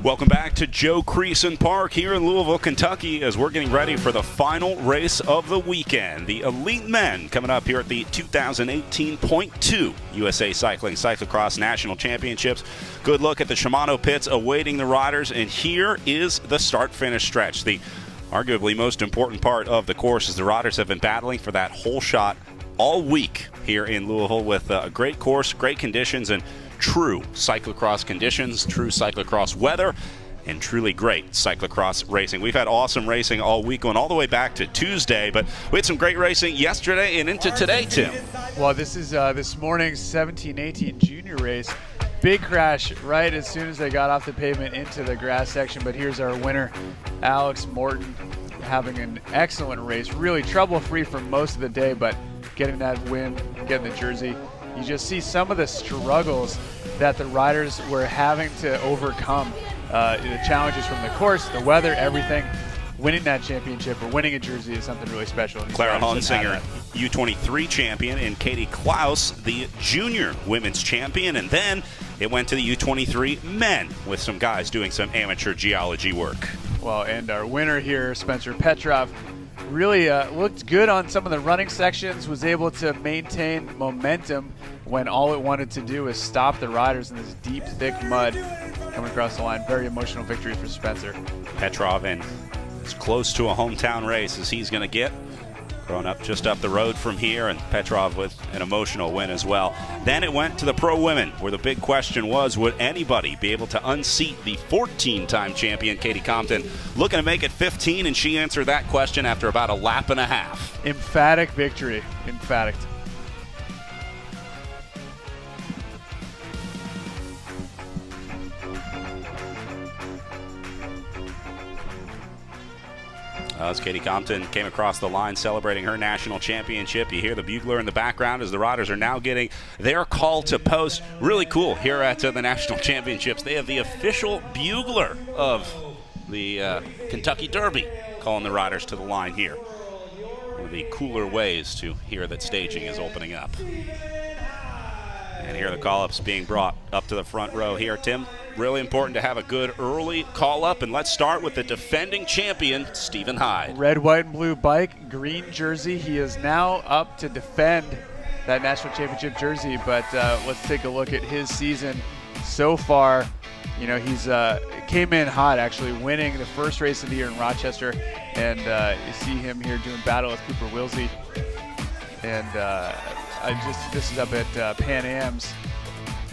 Welcome back to Joe Creason Park here in Louisville, Kentucky, as we're getting ready for the final race of the weekend. The Elite Men coming up here at the 2018.2 USA Cycling Cyclocross National Championships. Good look at the Shimano pits awaiting the riders, and here is the start-finish stretch. The arguably most important part of the course, as the riders have been battling for that whole shot all week here in Louisville with a great course, great conditions, and true cyclocross conditions, true cyclocross weather, and truly great cyclocross racing. We've had awesome racing all week, going all the way back to Tuesday, but we had some great racing yesterday and into today, Tim. Well, this is this morning's 17-18 junior race. Big crash right as soon as they got off the pavement into the grass section, but here's our winner, Alex Morton, having an excellent race. Really trouble-free for most of the day, but getting that win, getting the jersey. You just see some of the struggles that the riders were having to overcome. The challenges from the course, the weather, everything. Winning that championship or winning a jersey is something really special. Clara Hunsinger, U23 champion, and Katie Klaus, the junior women's champion. And then it went to the U23 men with some guys doing some amateur geology work. Well, and our winner here, Spencer Petrov, really looked good on some of the running sections, was able to maintain momentum when all it wanted to do was stop the riders in this deep, thick mud coming across the line. Very emotional victory for Spencer. Petrov, and as close to a hometown race as he's going to get. Growing up just up the road from here, and Petrov with an emotional win as well. Then it went to the pro women, where the big question was, would anybody be able to unseat the 14-time champion, Katie Compton, looking to make it 15, and she answered that question after about a lap and a half. Emphatic victory. Emphatic. As Katie Compton came across the line celebrating her national championship, you hear the bugler in the background as the riders are now getting their call to post. Really cool here at the national championships. They have the official bugler of the Kentucky Derby calling the riders to the line here. One of the cooler ways to hear that staging is opening up. And here are the call-ups being brought up to the front row here. Tim, really important to have a good early call-up, and let's start with the defending champion, Stephen Hyde. Red, white, and blue bike, green jersey. He is now up to defend that national championship jersey, but let's take a look at his season so far. You know, he's came in hot, actually, winning the first race of the year in Rochester, and you see him here doing battle with Cooper Wilsey. And this is up at Pan Am's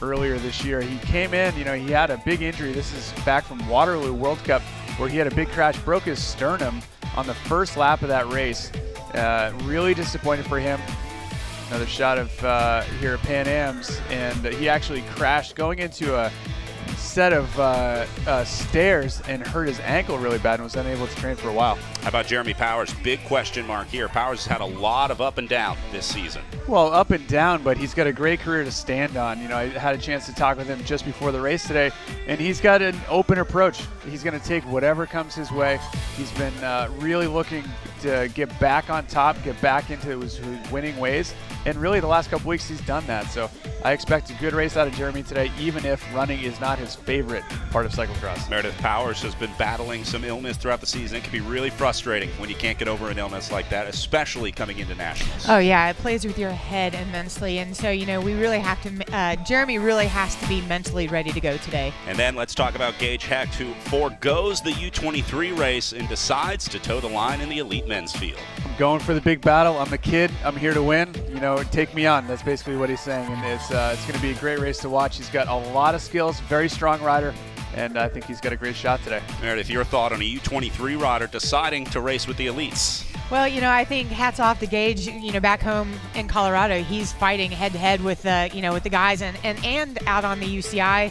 earlier this year. He came in, you know, he had a big injury. This is back from Waterloo World Cup, where he had a big crash, broke his sternum on the first lap of that race. Really disappointed for him. Another shot of here at Pan Am's, and he actually crashed going into a set of stairs and hurt his ankle really bad and was unable to train for a while. How about Jeremy Powers? Big question mark here. Powers has had a lot of up and down this season. Well, up and down, but he's got a great career to stand on. You know, I had a chance to talk with him just before the race today, and he's got an open approach. He's going to take whatever comes his way. He's been really looking to get back on top, get back into his winning ways, and really the last couple weeks he's done that. So I expect a good race out of Jeremy today, even if running is not his favorite part of cyclocross. Meredith Powers has been battling some illness throughout the season. It can be really frustrating when you can't get over an illness like that, especially coming into nationals. Oh yeah, it plays with your head immensely, and so, you know, we really have to, Jeremy really has to be mentally ready to go today. And then let's talk about Gage Hecht, who forgoes the U23 race and decides to toe the line in the elite men's field. I'm going for the big battle. I'm a kid. I'm here to win. You know, take me on. That's basically what he's saying, and it's going to be a great race to watch. He's got a lot of skills, very strong rider, and I think he's got a great shot today. Meredith, your thought on a U23 rider deciding to race with the elites? Well, you know, I think hats off to Gage. You know, back home in Colorado, he's fighting head-to-head with, you know, with the guys, and out on the UCI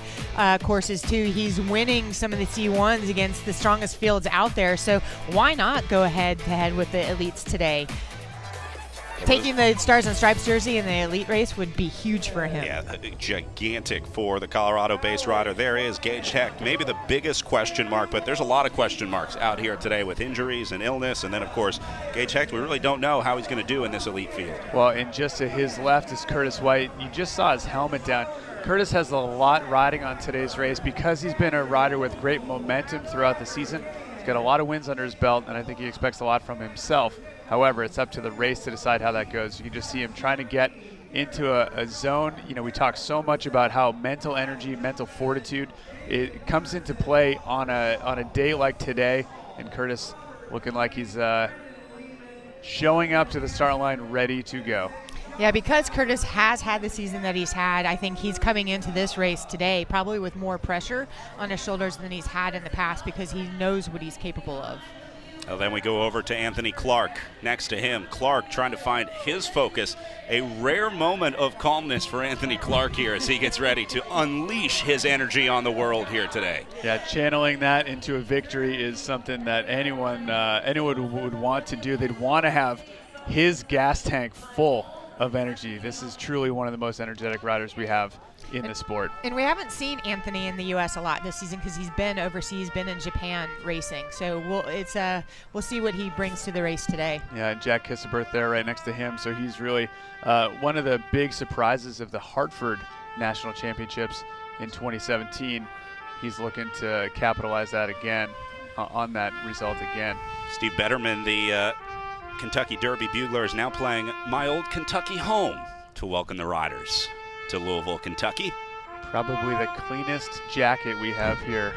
courses too. He's winning some of the T1s against the strongest fields out there. So why not go head-to-head with the elites today? Taking the Stars and Stripes jersey in the elite race would be huge for him. Yeah, gigantic for the Colorado-based rider. There is Gage Hecht, maybe the biggest question mark, but there's a lot of question marks out here today with injuries and illness. And then, of course, Gage Hecht, we really don't know how he's going to do in this elite field. Well, and just to his left is Curtis White. You just saw his helmet down. Curtis has a lot riding on today's race because he's been a rider with great momentum throughout the season. He's got a lot of wins under his belt, and I think he expects a lot from himself. However, it's up to the race to decide how that goes. You can just see him trying to get into a zone. You know, we talk so much about how mental energy, mental fortitude, it comes into play on a day like today, and Curtis looking like he's showing up to the start line ready to go. Yeah, because Curtis has had the season that he's had, I think he's coming into this race today probably with more pressure on his shoulders than he's had in the past because he knows what he's capable of. Well, then we go over to Anthony Clark next to him. Clark trying to find his focus. A rare moment of calmness for Anthony Clark here as he gets ready to unleash his energy on the world here today. Yeah, channeling that into a victory is something that anyone would want to do. They'd want to have his gas tank full of energy. This is truly one of the most energetic riders we have in the sport. And we haven't seen Anthony in the U.S. a lot this season because he's been overseas, been in Japan racing. So we'll see what he brings to the race today. Yeah, and Jack Kisseberth there right next to him. So he's really one of the big surprises of the Hartford National Championships in 2017. He's looking to capitalize that again, on that result again. Steve Betterman, the Kentucky Derby bugler, is now playing My Old Kentucky Home to welcome the riders to Louisville, Kentucky. Probably the cleanest jacket we have here.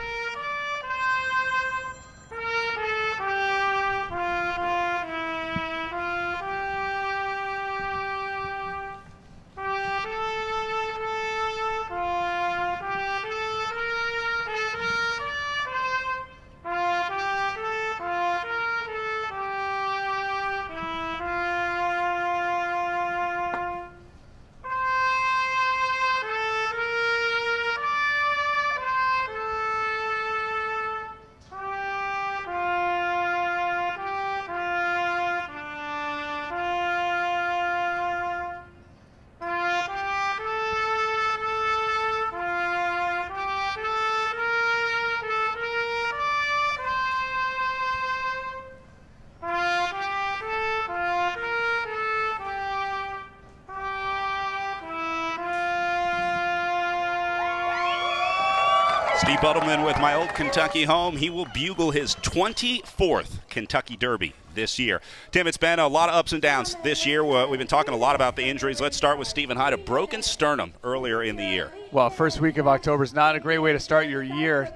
Steve Betterman with My Old Kentucky Home. He will bugle his 24th Kentucky Derby this year. Tim, it's been a lot of ups and downs this year. We've been talking a lot about the injuries. Let's start with Stephen Hyde, a broken sternum earlier in the year. Well, first week of October is not a great way to start your year.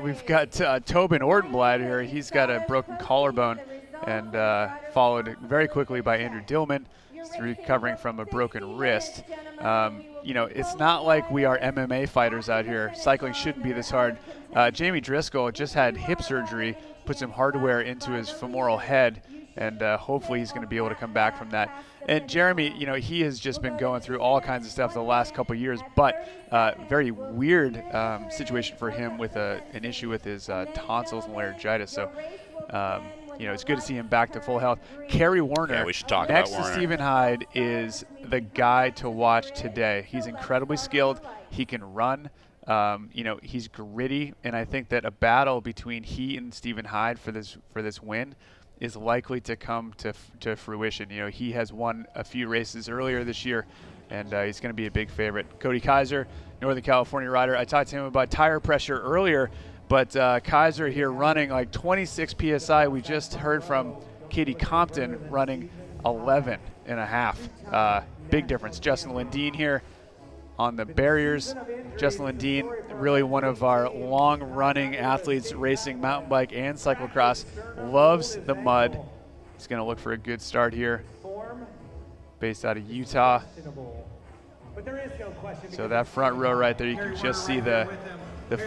We've got Tobin Ortenblad here. He's got a broken collarbone and followed very quickly by Andrew Dillman. He's recovering from a broken wrist. You know, it's not like we are MMA fighters out here. Cycling shouldn't be this hard. Jamie Driscoll just had hip surgery, put some hardware into his femoral head, and hopefully he's going to be able to come back from that. And Jeremy, you know, he has just been going through all kinds of stuff the last couple of years, but very weird situation for him with an issue with his tonsils and laryngitis. So, you know, it's good to see him back to full health. Kerry Warner, yeah, we should talk next about to Stephen Hyde, is the guy to watch today. He's incredibly skilled. He can run. You know, he's gritty, and I think that a battle between he and Stephen Hyde for this win is likely to come to fruition. You know, he has won a few races earlier this year, and he's going to be a big favorite. Cody Kaiser, Northern California rider. I talked to him about tire pressure earlier, but Kaiser here running like 26 PSI. We just heard from Katie Compton running 11 and a half. Big difference. Justin Lin Dean here on the barriers. Justin Lin Dean, really one of our long-running athletes racing mountain bike and cyclocross, loves the mud. He's going to look for a good start here. Based out of Utah. So that front row right there, you can just see the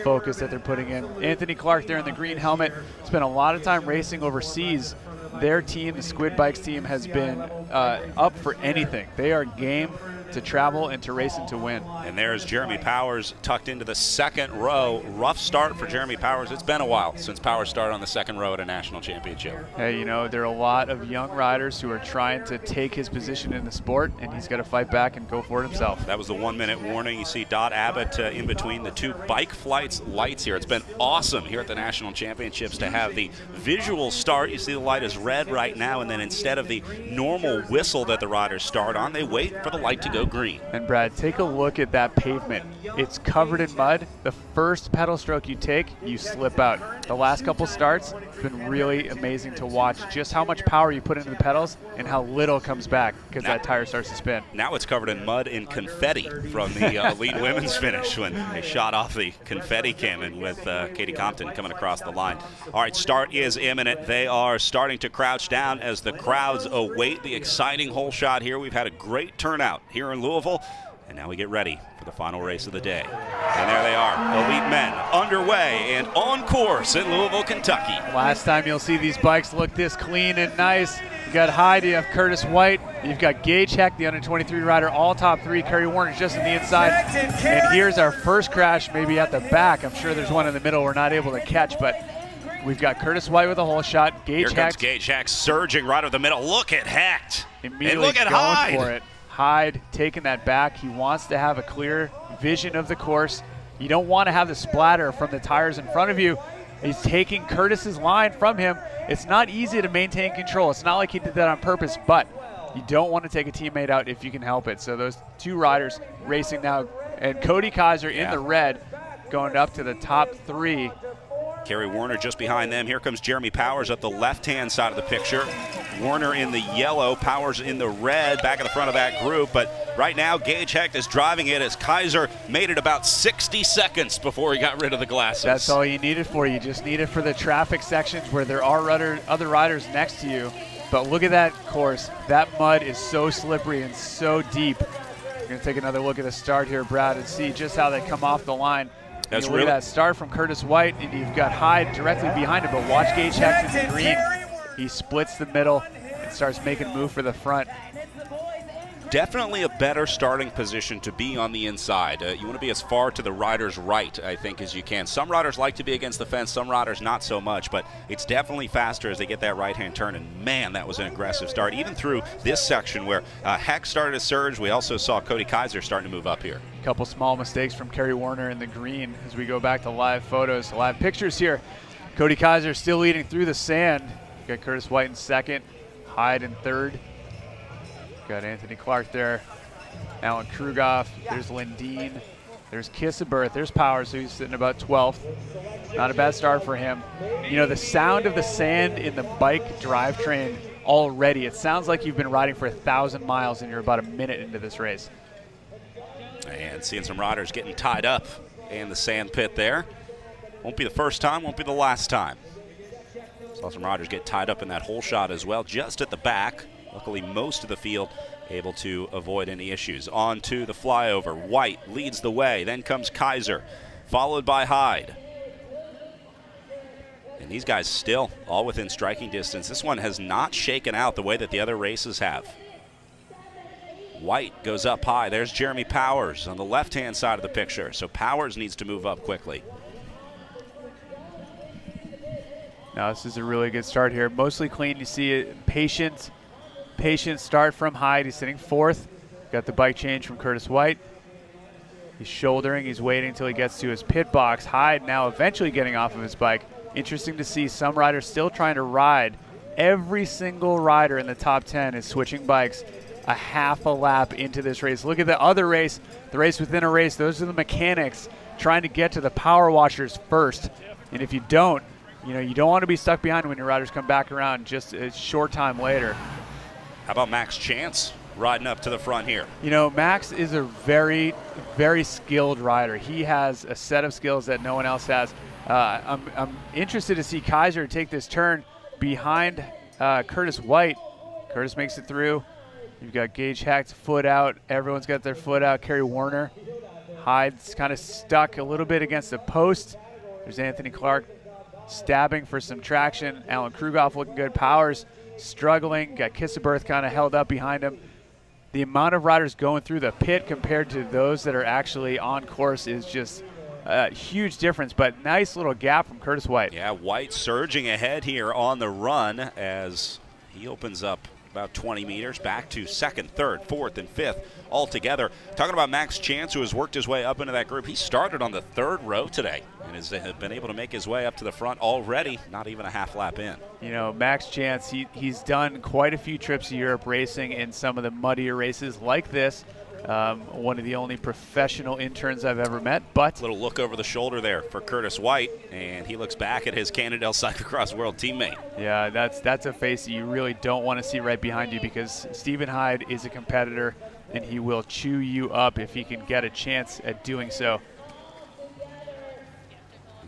focus that they're putting in. Anthony Clark there in the green helmet. Spent a lot of time racing overseas. Their team, the Squid Bikes team, has been up for anything. They are game to travel and to race and to win. And there's Jeremy Powers tucked into the second row. Rough start for Jeremy Powers. It's been a while since Powers started on the second row at a national championship. Hey, you know, there are a lot of young riders who are trying to take his position in the sport, and he's got to fight back and go for it himself. That was the 1 minute warning. You see Dot Abbott in between the two bike flights lights here. It's been awesome here at the national championships to have the visual start. You see the light is red right now, and then instead of the normal whistle that the riders start on, they wait for the light to go go green. And Brad, take a look at that pavement. It's covered in mud. The first pedal stroke you take, you slip out. The last couple starts, it's been really amazing to watch just how much power you put into the pedals and how little comes back because that tire starts to spin. Now it's covered in mud and confetti from the elite women's finish when they shot off the confetti cannon with Katie Compton coming across the line. All right, start is imminent. They are starting to crouch down as the crowds await the exciting hole shot here. We've had a great turnout here in Louisville, and now we get ready for the final race of the day. And there they are, elite men, underway and on course in Louisville, Kentucky. Last time you'll see these bikes look this clean and nice. You got Hyde, you have Curtis White, you've got Gage Heck, the under-23 rider, all top three. Kerry Warner's just on the inside. And here's our first crash, maybe at the back. I'm sure there's one in the middle we're not able to catch, but we've got Curtis White with a hole shot. Here comes Gage Heck surging right over the middle. Look at Hecht. Immediately and look at going Hyde. for it. Hyde taking that back. He wants to have a clear vision of the course. You don't want to have the splatter from the tires in front of you. He's taking Curtis's line from him. It's not easy to maintain control. It's not like he did that on purpose, but you don't want to take a teammate out if you can help it. So those two riders racing now, and Cody Kaiser in the red going up to the top three. Kerry Warner just behind them. Here comes Jeremy Powers up the left-hand side of the picture. Warner in the yellow, Powers in the red, back at the front of that group. But right now, Gage Hecht is driving it as Kaiser made it about 60 seconds before he got rid of the glasses. That's all you need it for. You just need it for the traffic sections where there are other riders next to you. But look at that course. That mud is so slippery and so deep. We're going to take another look at the start here, Brad, and see just how they come off the line. That's look at that start from Curtis White, and you've got Hyde directly behind him, but watch Gage Hecht in the green. He splits the middle and starts making a move for the front. Definitely a better starting position to be on the inside. You want to be as far to the rider's right, I think, as you can. Some riders like to be against the fence, some riders not so much, but it's definitely faster as they get that right-hand turn, and man, that was an aggressive start. Even through this section where Heck started to surge, we also saw Cody Kaiser starting to move up here. A couple small mistakes from Kerry Warner in the green as we go back to live photos, live pictures here. Cody Kaiser still leading through the sand. Got Curtis White in second, Hyde in third. Got Anthony Clark there, Alan Krugoff, there's Lin Dean, there's Kissaberth, there's Powers, so he's sitting about 12th. Not a bad start for him. You know, the sound of the sand in the bike drivetrain already, it sounds like you've been riding for 1,000 miles and you're about a minute into this race. And seeing some riders getting tied up in the sand pit there. Won't be the first time, won't be the last time. Saw some riders get tied up in that hole shot as well, just at the back. Luckily, most of the field able to avoid any issues. On to the flyover. White leads the way. Then comes Kaiser, followed by Hyde. And these guys still all within striking distance. This one has not shaken out the way that the other races have. White goes up high. There's Jeremy Powers on the left-hand side of the picture. So Powers needs to move up quickly. Now this is a really good start here. Mostly clean. You see it, patient start from Hyde. He's sitting fourth. Got the bike change from Curtis White. He's shouldering. He's waiting until he gets to his pit box. Hyde now eventually getting off of his bike. Interesting to see some riders still trying to ride. Every single rider in the top 10 is switching bikes a half a lap into this race. Look at the other race, the race within a race. Those are the mechanics trying to get to the power washers first. And if you don't, you don't want to be stuck behind when your riders come back around just a short time later. How about Max Chance riding up to the front here? Max is a very, very skilled rider. He has a set of skills that no one else has. I'm interested to see Kaiser take this turn behind Curtis White. Curtis makes it through. You've got Gage Hecht, foot out. Everyone's got their foot out. Kerry Warner. Hyde's kind of stuck a little bit against the post. There's Anthony Clark stabbing for some traction. Alan Krugoff looking good. Powers struggling. Got Kissaberth kind of held up behind him. The amount of riders going through the pit compared to those that are actually on course is just a huge difference, but nice little gap from Curtis White. Yeah, White surging ahead here on the run as he opens up about 20 meters back to second, third, fourth, and fifth altogether. Talking about Max Chance, who has worked his way up into that group. He started on the third row today and has been able to make his way up to the front already, not even a half lap in. Max Chance, he's done quite a few trips to Europe racing in some of the muddier races like this. One of the only professional interns I've ever met, but Little look over the shoulder there for Curtis White, and he looks back at his Cannondale Cyclocross World teammate. yeah, that's a face that you really don't want to see right behind you, because Stephen Hyde is a competitor, and he will chew you up if he can get a chance at doing so.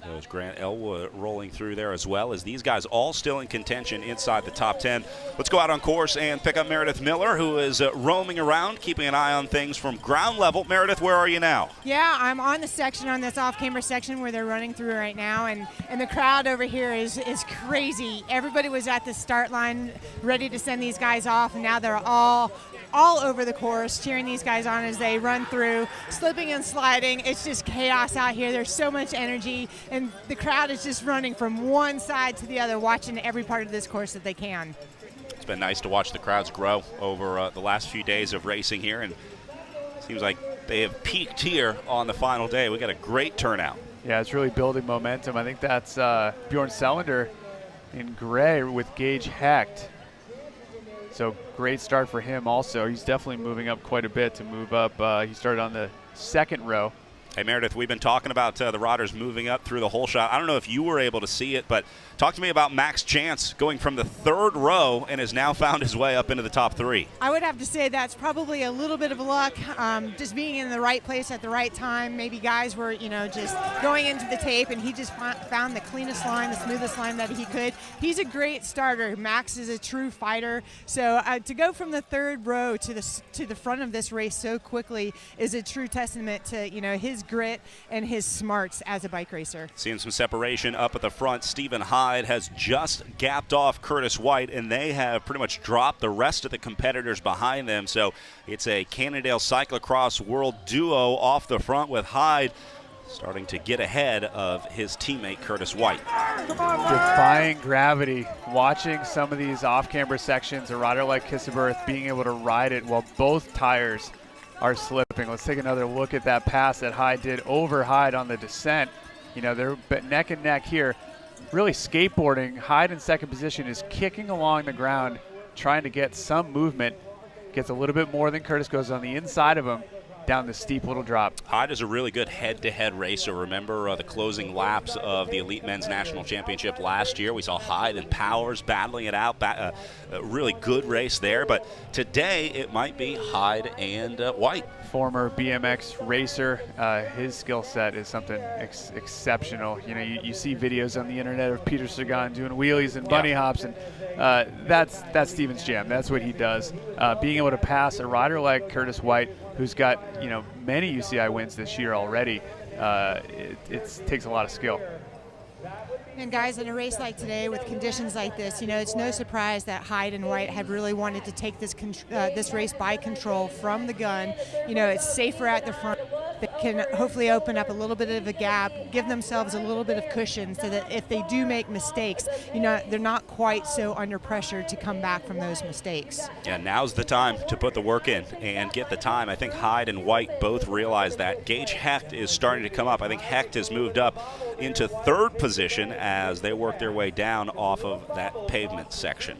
There's Grant Elwood rolling through there as well, as these guys all still in contention inside the top 10. Let's go out on course and pick up Meredith Miller, who is roaming around, keeping an eye on things from ground level. Meredith, where are you now? Yeah, I'm on the section, on this off-camera section where they're running through right now, and the crowd over here is crazy. Everybody was at the start line ready to send these guys off, and now they're all over the course cheering these guys on as they run through, slipping and sliding. It's just chaos out here. There's so much energy, and the crowd is just running from one side to the other, watching every part of this course that they can. It's been nice to watch the crowds grow over the last few days of racing here, and it seems like they have peaked here on the final day. We got a great turnout. Yeah, it's really building momentum. I think that's Bjorn Selander in gray with Gage Hecht. So great start for him also. He's definitely moving up quite a bit to move up. He started on the second row. Hey, Meredith, we've been talking about the riders moving up through the whole shot. I don't know if you were able to see it, but talk to me about Max Chance going from the third row and has now found his way up into the top 3. I would have to say that's probably a little bit of luck, just being in the right place at the right time. Maybe guys were, just going into the tape, and he just found the cleanest line, the smoothest line that he could. He's a great starter. Max is a true fighter. So to go from the third row to the front of this race so quickly is a true testament to, his grit and his smarts as a bike racer. Seeing some separation up at the front. Stephen Hyde has just gapped off Curtis White, and they have pretty much dropped the rest of the competitors behind them. So it's a Cannondale Cyclocross World duo off the front, with Hyde starting to get ahead of his teammate Curtis White. Defying gravity, watching some of these off-camera sections, a rider like Kisseberth being able to ride it while both tires are slipping. Let's take another look at that pass that Hyde did over Hyde on the descent. They're neck and neck here. Really skateboarding. Hyde in second position is kicking along the ground, trying to get some movement. Gets a little bit more than Curtis, goes on the inside of him down the steep little drop. Hyde is a really good head-to-head racer. Remember the closing laps of the Elite Men's National Championship last year? We saw Hyde and Powers battling it out. A really good race there. But today it might be Hyde and White. Former BMX racer, his skill set is something exceptional. You see videos on the internet of Peter Sagan doing wheelies and bunny hops, and that's Steven's jam. That's what he does. Being able to pass a rider like Curtis White, who's got many UCI wins this year already, it takes a lot of skill. And guys, in a race like today with conditions like this, it's no surprise that Hyde and White have really wanted to take this race by control from the gun. It's safer at the front. They can hopefully open up a little bit of a gap, give themselves a little bit of cushion so that if they do make mistakes, they're not quite so under pressure to come back from those mistakes. Yeah, now's the time to put the work in and get the time. I think Hyde and White both realize that. Gage Hecht is starting to come up. I think Hecht has moved up into third position as they work their way down off of that pavement section.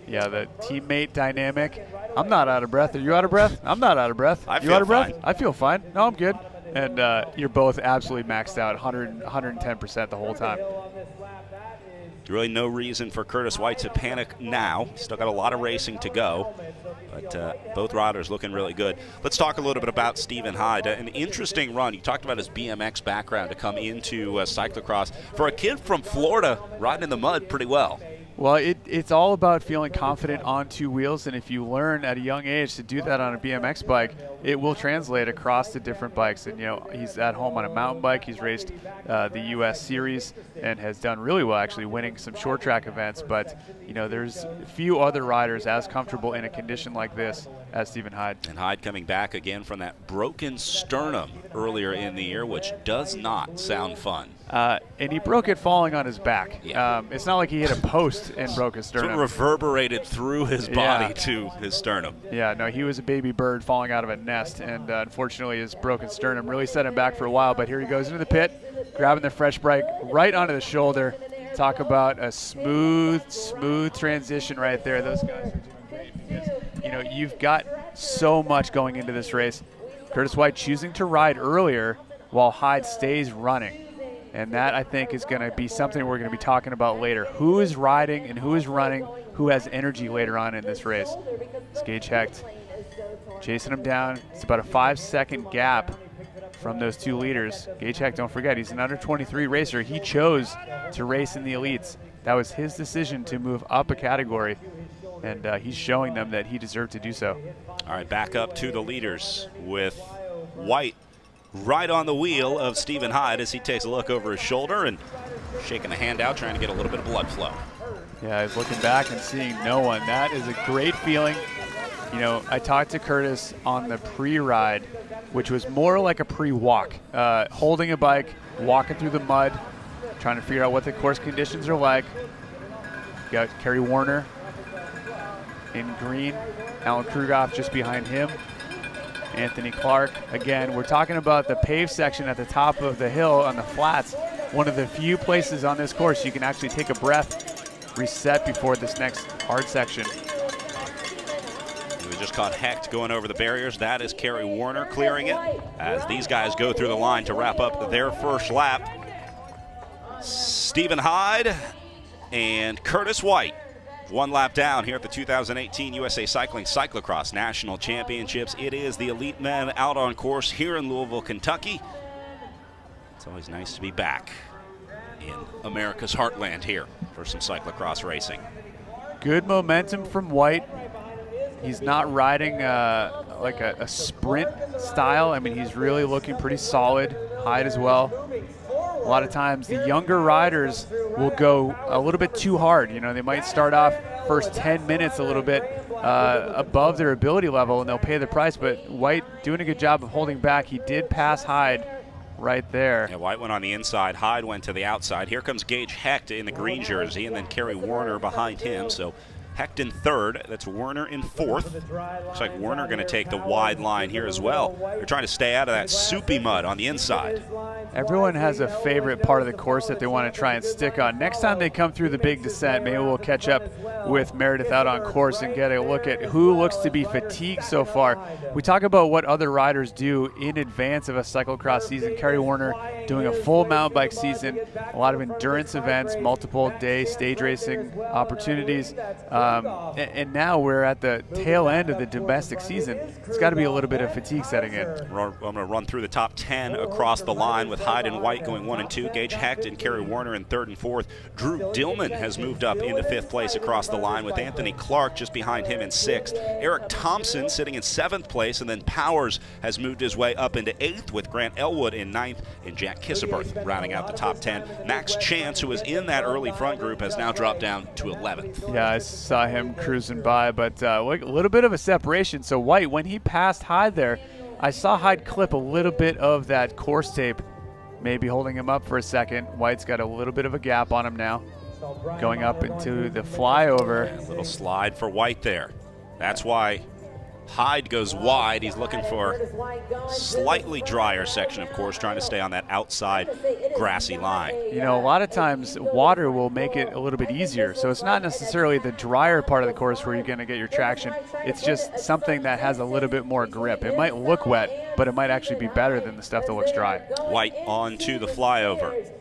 Yeah, the teammate dynamic. I'm not out of breath. Are you out of breath? I'm not out of breath. I you feel out of breath? fine. I feel fine. No, I'm good. And you're both absolutely maxed out, 110% the whole time. Really no reason for Curtis White to panic now. Still got a lot of racing to go, but both riders looking really good. Let's talk a little bit about Stephen Hyde. An interesting run. You talked about his BMX background to come into cyclocross. For a kid from Florida, riding in the mud pretty well. Well, it's all about feeling confident on two wheels, and if you learn at a young age to do that on a BMX bike, it will translate across to different bikes. And he's at home on a mountain bike. He's raced the U.S. Series and has done really well, actually winning some short track events. But there's few other riders as comfortable in a condition like this as Stephen Hyde. And Hyde coming back again from that broken sternum earlier in the year, which does not sound fun. And he broke it falling on his back. Yeah. It's not like he hit a post and broke his sternum. It reverberated through his body to his sternum. Yeah, no, he was a baby bird falling out of a nest, and unfortunately his broken sternum really set him back for a while. But here he goes into the pit, grabbing the fresh bike right onto the shoulder. Talk about a smooth transition right there. Those guys are doing great because, you've got so much going into this race. Curtis White choosing to ride earlier while Hyde stays running. And that, I think, is going to be something we're going to be talking about later. Who is riding and who is running, who has energy later on in this race. It's Gage Hecht chasing him down. It's about a 5-second gap from those two leaders. Gage Hecht, don't forget, he's an under 23 racer. He chose to race in the elites. That was his decision to move up a category, and he's showing them that he deserved to do so. All right, back up to the leaders with White right on the wheel of Stephen Hyde as he takes a look over his shoulder and shaking a hand out, trying to get a little bit of blood flow. Yeah, he's looking back and seeing no one. That is a great feeling. You know, I talked to Curtis on the pre-ride, which was more like a pre-walk, holding a bike, walking through the mud, trying to figure out what the course conditions are like. You got Kerry Warner in green, Alan Krugoff just behind him, Anthony Clark. Again, we're talking about the paved section at the top of the hill on the flats, one of the few places on this course you can actually take a breath, reset before this next hard section. We just caught Hecht going over the barriers. That is Kerry Warner clearing it as these guys go through the line to wrap up their first lap. Stephen Hyde and Curtis White, one lap down here at the 2018 USA Cycling Cyclocross National Championships. It is the elite men out on course here in Louisville, Kentucky. It's always nice to be back in America's heartland here for some cyclocross racing. Good momentum from White. He's not riding like a sprint style. I mean, he's really looking pretty solid. Hyde as well. A lot of times the younger riders will go a little bit too hard. You know, they might start off first 10 minutes a little bit above their ability level, and they'll pay the price. But White doing a good job of holding back. He did pass Hyde right there. Yeah, White went on the inside. Hyde went to the outside. Here comes Gage Hecht in the green jersey, and then Kerry Warner behind him. So Hecht in third. That's Warner in fourth. Looks like Warner going to take the wide line here as well. They're trying to stay out of that soupy mud on the inside. Everyone has a favorite part of the course that they want to try and stick on. Next time they come through the big descent, maybe we'll catch up with Meredith out on course and get a look at who looks to be fatigued so far. We talk about what other riders do in advance of a cyclocross season. Kerry Warner doing a full mountain bike season, a lot of endurance events, multiple day stage racing opportunities. And now we're at the tail end of the domestic season. It's got to be a little bit of fatigue setting in. I'm going to run through the top 10 across the line with Hyde and White going 1 and 2. Gage Hecht and Kerry Warner in 3rd and 4th. Drew Dillman has moved up into 5th place across the line with Anthony Clark just behind him in 6th. Eric Thompson sitting in 7th place, and then Powers has moved his way up into 8th with Grant Elwood in 9th and Jack Kisseberth rounding out the top 10. Max Chance, who was in that early front group, has now dropped down to 11th. Yeah, I saw him cruising by, but a little bit of a separation. So White, when he passed Hyde there, I saw Hyde clip a little bit of that course tape, maybe holding him up for a second. White's got a little bit of a gap on him now, going up into the flyover. A little slide for White there. That's why Hyde goes wide. He's looking for slightly drier section, of course, trying to stay on that outside grassy line. You know, a lot of times water will make it a little bit easier. So it's not necessarily the drier part of the course where you're going to get your traction. It's just something that has a little bit more grip. It might look wet, but it might actually be better than the stuff that looks dry. White on to the flyover.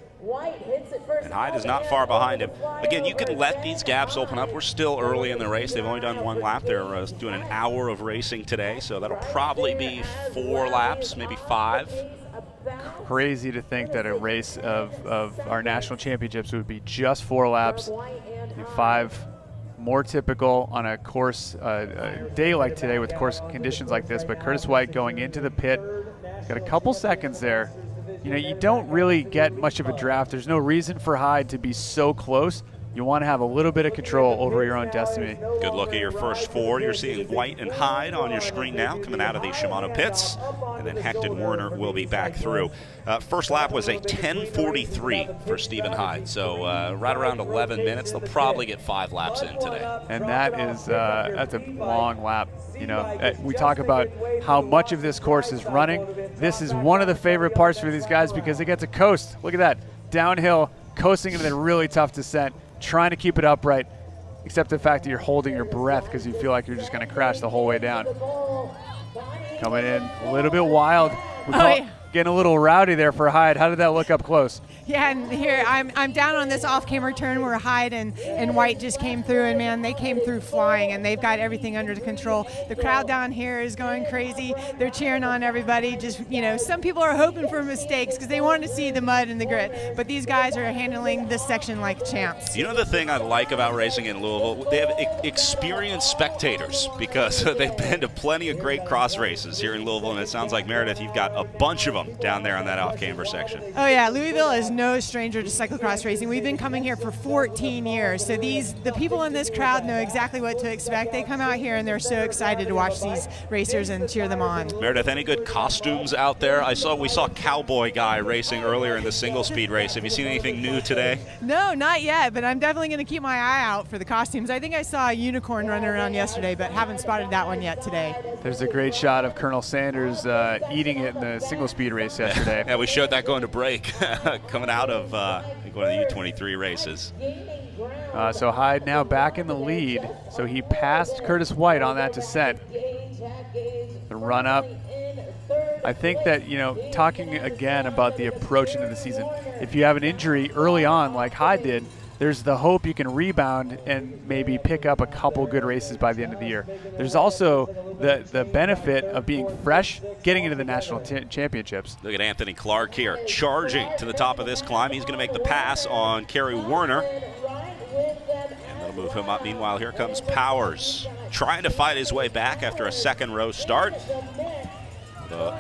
And Hyde is not far behind him. Again, you can let these gaps open up. We're still early in the race. They've only done 1 lap. They're doing an hour of racing today, so that'll probably be 4 laps, maybe 5. Crazy to think that a race of our national championships would be just 4 laps, and 5 more typical on a course, a day like today with course conditions like this. But Curtis White going into the pit, got a couple seconds there. You know, you don't really get much of a draft. There's no reason for Hyde to be so close. You want to have a little bit of control over your own destiny. Good look at your first 4. You're seeing White and Hyde on your screen now coming out of the Shimano pits. And then Hecht and Warner will be back through. First lap was a 10:43 for Stephen Hyde. So right around 11 minutes. They'll probably get 5 laps in today. And that is that's a long lap. You know, we talk about how much of this course is running. This is one of the favorite parts for these guys because they get to coast. Look at that. Downhill, coasting into the really tough descent, trying to keep it upright, except the fact that you're holding your breath because you feel like you're just going to crash the whole way down. Coming in a little bit wild. Yeah. Getting a little rowdy there for Hyde. How did that look up close? Yeah, and here I'm down on this off-camera turn where Hyde and White just came through, and man, they came through flying, and they've got everything under control. The crowd down here is going crazy. They're cheering on everybody. Just, some people are hoping for mistakes because they want to see the mud and the grit, but these guys are handling this section like champs. You know the thing I like about racing in Louisville? They have experienced spectators because they've been to plenty of great cross races here in Louisville, and it sounds like, Meredith, you've got a bunch of them down there on that off-camber section. Oh yeah, Louisville is no stranger to cyclocross racing. We've been coming here for 14 years, so the people in this crowd know exactly what to expect. They come out here and they're so excited to watch these racers and cheer them on. Meredith, any good costumes out there? We saw Cowboy Guy racing earlier in the single speed race. Have you seen anything new today? No, not yet, but I'm definitely going to keep my eye out for the costumes. I think I saw a unicorn running around yesterday, but haven't spotted that one yet today. There's a great shot of Colonel Sanders eating it in the single speed race yesterday. Yeah, we showed that going to break, coming out of I think one of the U23 races. So Hyde now back in the lead. So he passed Curtis White on that descent. The run up. I think that, talking again about the approach into the season, if you have an injury early on like Hyde did, there's the hope you can rebound and maybe pick up a couple good races by the end of the year. There's also the benefit of being fresh, getting into the national championships. Look at Anthony Clark here, charging to the top of this climb. He's going to make the pass on Kerry Werner. And that'll move him up. Meanwhile, here comes Powers, trying to fight his way back after a second row start.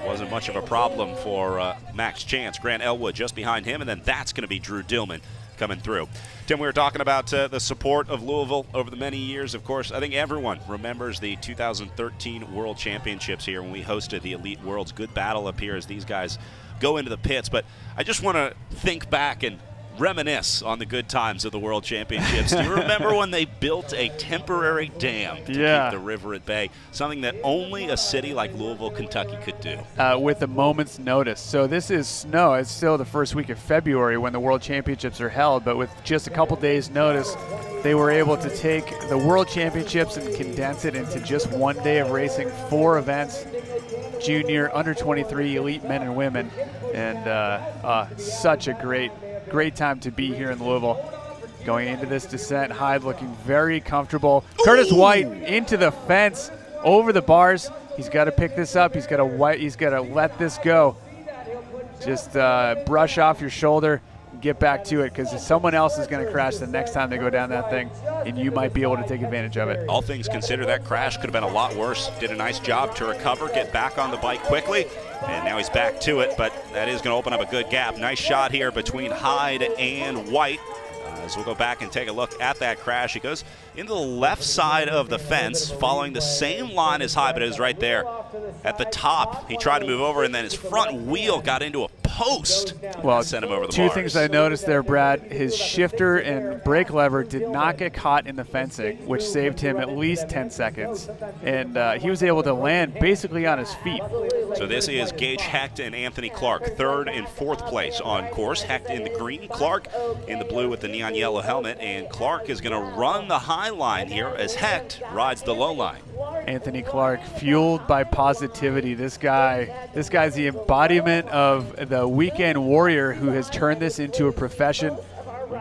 Wasn't much of a problem for Max Chance. Grant Elwood just behind him, and then that's going to be Drew Dillman coming through. Tim, we were talking about the support of Louisville over the many years. Of course, I think everyone remembers the 2013 World Championships here when we hosted the Elite Worlds. Good battle up here as these guys go into the pits. But I just want to think back and reminisce on the good times of the World Championships. Do you remember when they built a temporary dam to keep the river at bay? Something that only a city like Louisville, Kentucky could do. With a moment's notice. So this is snow. It's still the first week of February when the World Championships are held, but with just a couple days notice, they were able to take the World Championships and condense it into just one day of racing, 4 events, junior, under 23, elite men and women, and such a great time to be here in Louisville. Going into this descent, Hyde looking very comfortable. Ooh. Curtis White into the fence, over the bars. He's got to pick this up. He's got to let this go. Just brush off your shoulder, and get back to it, because someone else is going to crash the next time they go down that thing, and you might be able to take advantage of it. All things considered, that crash could have been a lot worse. Did a nice job to recover, get back on the bike quickly. And now he's back to it, but that is going to open up a good gap. Nice shot here between Hyde and White. As we'll go back and take a look at that crash. He goes into the left side of the fence, following the same line as Hyde, but it was right there at the top. He tried to move over, and then his front wheel got into a post. Well, sent him over the two bars. Things I noticed there, Brad. His shifter and brake lever did not get caught in the fencing, which saved him at least 10 seconds. And he was able to land basically on his feet. So this is Gage Hecht and Anthony Clark, 3rd and 4th place on course. Hecht in the green, Clark in the blue with the neon yellow helmet, and Clark is going to run the high line here as Hecht rides the low line. Anthony Clark, fueled by positivity. This guy's the embodiment of the weekend warrior who has turned this into a profession.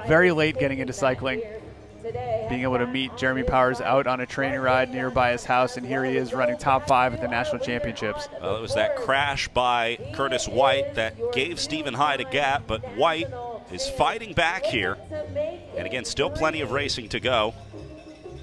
Very late getting into cycling, being able to meet Jeremy Powers out on a training ride nearby his house, and here he is running top 5 at the national championships. Well, it was that crash by Curtis White that gave Stephen Hyde a gap, but White is fighting back here. And again, still plenty of racing to go.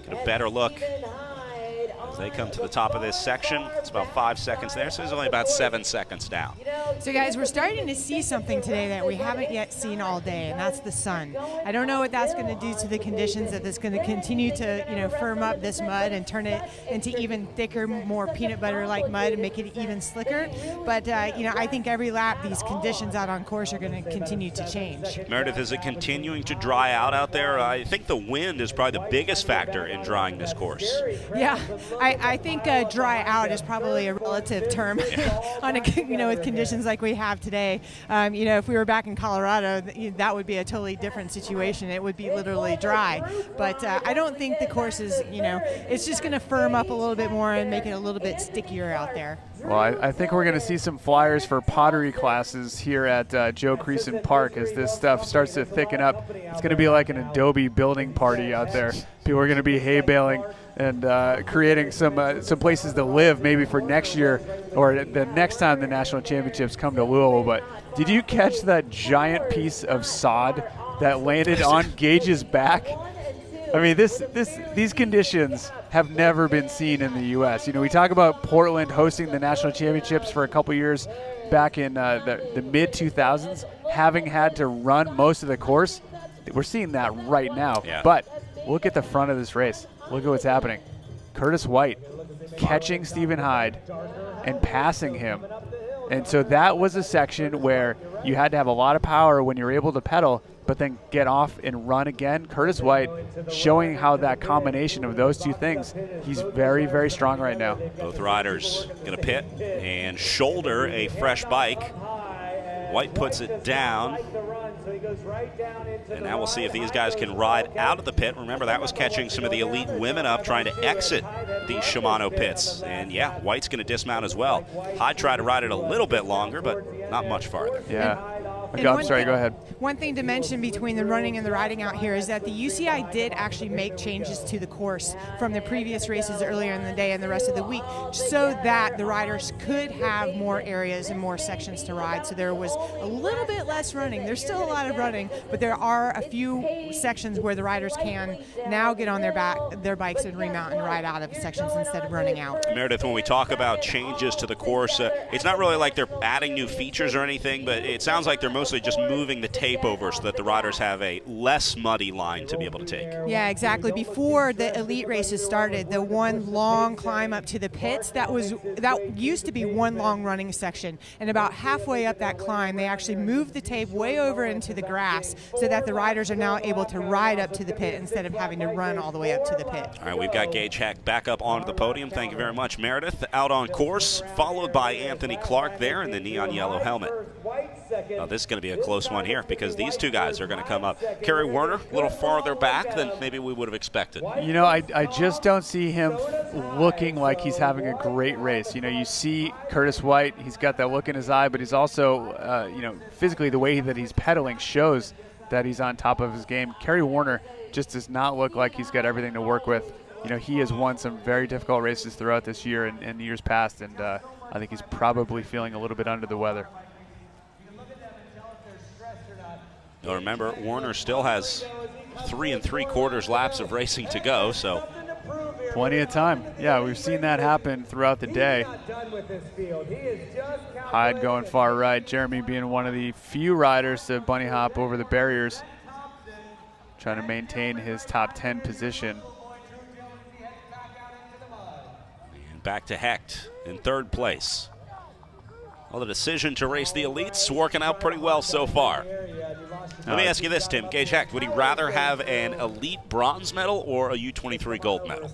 Get a better look as they come to the top of this section. It's about 5 seconds there, so there's only about 7 seconds down. So guys, we're starting to see something today that we haven't yet seen all day, and that's the sun. I don't know what that's going to do to the conditions, that it's going to continue to, firm up this mud and turn it into even thicker, more peanut butter-like mud and make it even slicker. But, I think every lap these conditions out on course are going to continue to change. Meredith, is it continuing to dry out there? I think the wind is probably the biggest factor in drying this course. Yeah, I think dry out is probably a relative term on with conditions like we have today. If we were back in Colorado, that would be a totally different situation. It would be literally dry. But I don't think the course is, it's just going to firm up a little bit more and make it a little bit stickier out there. Well, I think we're going to see some flyers for pottery classes here at Joe Creason Park as this stuff starts to thicken up. It's going to be like an Adobe building party out there. People are going to be hay baling and creating some places to live maybe for next year or the next time the national championships come to Louisville. But did you catch that giant piece of sod that landed on Gage's back? I mean, these conditions have never been seen in the U.S. You know, we talk about Portland hosting the national championships for a couple years back in the mid-2000s, having had to run most of the course. We're seeing that right now. Yeah. But look at the front of this race. Look at what's happening. Curtis White catching Stephen Hyde and passing him. And so that was a section where you had to have a lot of power when you were able to pedal, but then get off and run again. Curtis White showing how that combination of those two things, he's very, very strong right now. Both riders going to pit and shoulder a fresh bike. White puts it down. And now we'll see if these guys can ride out of the pit. Remember, that was catching some of the elite women up trying to exit these Shimano pits. And yeah, White's going to dismount as well. Hyde tried to ride it a little bit longer, but not much farther. Yeah. I'm sorry, go ahead. One thing to mention between the running and the riding out here is that the UCI did actually make changes to the course from the previous races earlier in the day and the rest of the week so that the riders could have more areas and more sections to ride. So there was a little bit less running. There's still a lot of running, but there are a few sections where the riders can now get on their bikes and remount and ride out of sections instead of running out. Meredith, when we talk about changes to the course, it's not really like they're adding new features or anything, but it sounds like they're mostly just moving the tape over so that the riders have a less muddy line to be able to take. Yeah, exactly. Before the elite races started, the one long climb up to the pits, that used to be one long running section. And about halfway up that climb, they actually moved the tape way over into the grass so that the riders are now able to ride up to the pit instead of having to run all the way up to the pit. All right, we've got Gage Heck back up onto the podium. Thank you very much, Meredith. Out on course, followed by Anthony Clark there in the neon yellow helmet. This is going to be a close one here because these two guys are going to come up. Kerry Werner, a little farther back than maybe we would have expected. You know, I just don't see him looking like he's having a great race. You know, you see Curtis White, he's got that look in his eye, but he's also, you know, physically the way that he's pedaling shows that he's on top of his game. Kerry Werner just does not look like he's got everything to work with. You know, he has won some very difficult races throughout this year and years past, and I think he's probably feeling a little bit under the weather. Now remember, Warner still has 3 3/4 laps of racing to go, so plenty of time. Yeah, we've seen that happen throughout the day. Hyde going far right, Jeremy being one of the few riders to bunny hop over the barriers, trying to maintain his top 10 position. And back to Hecht in 3rd place. Well, the decision to race the elites working out pretty well so far. Let me ask you this, Tim. Gage Hecht, would he rather have an elite bronze medal or a U23 gold medal?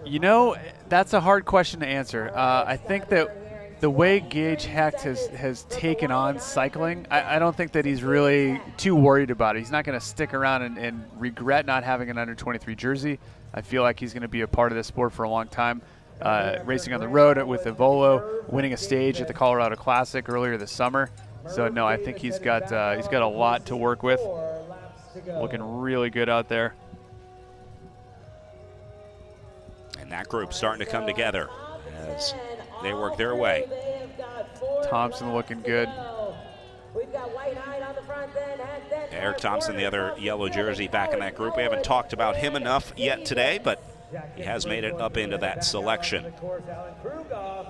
You know, that's a hard question to answer. I think that the way Gage Hecht has taken on cycling, I don't think that he's really too worried about it. He's not going to stick around and regret not having an under-23 jersey. I feel like he's going to be a part of this sport for a long time. Racing on the road with Evolo, winning a stage at the Colorado Classic earlier this summer. So no, I think he's got a lot to work with. Looking really good out there. And that group starting to come together as they work their way. Thompson looking good. Eric Thompson, the other yellow jersey, back in that group. We haven't talked about him enough yet today, but he has made it up into that selection.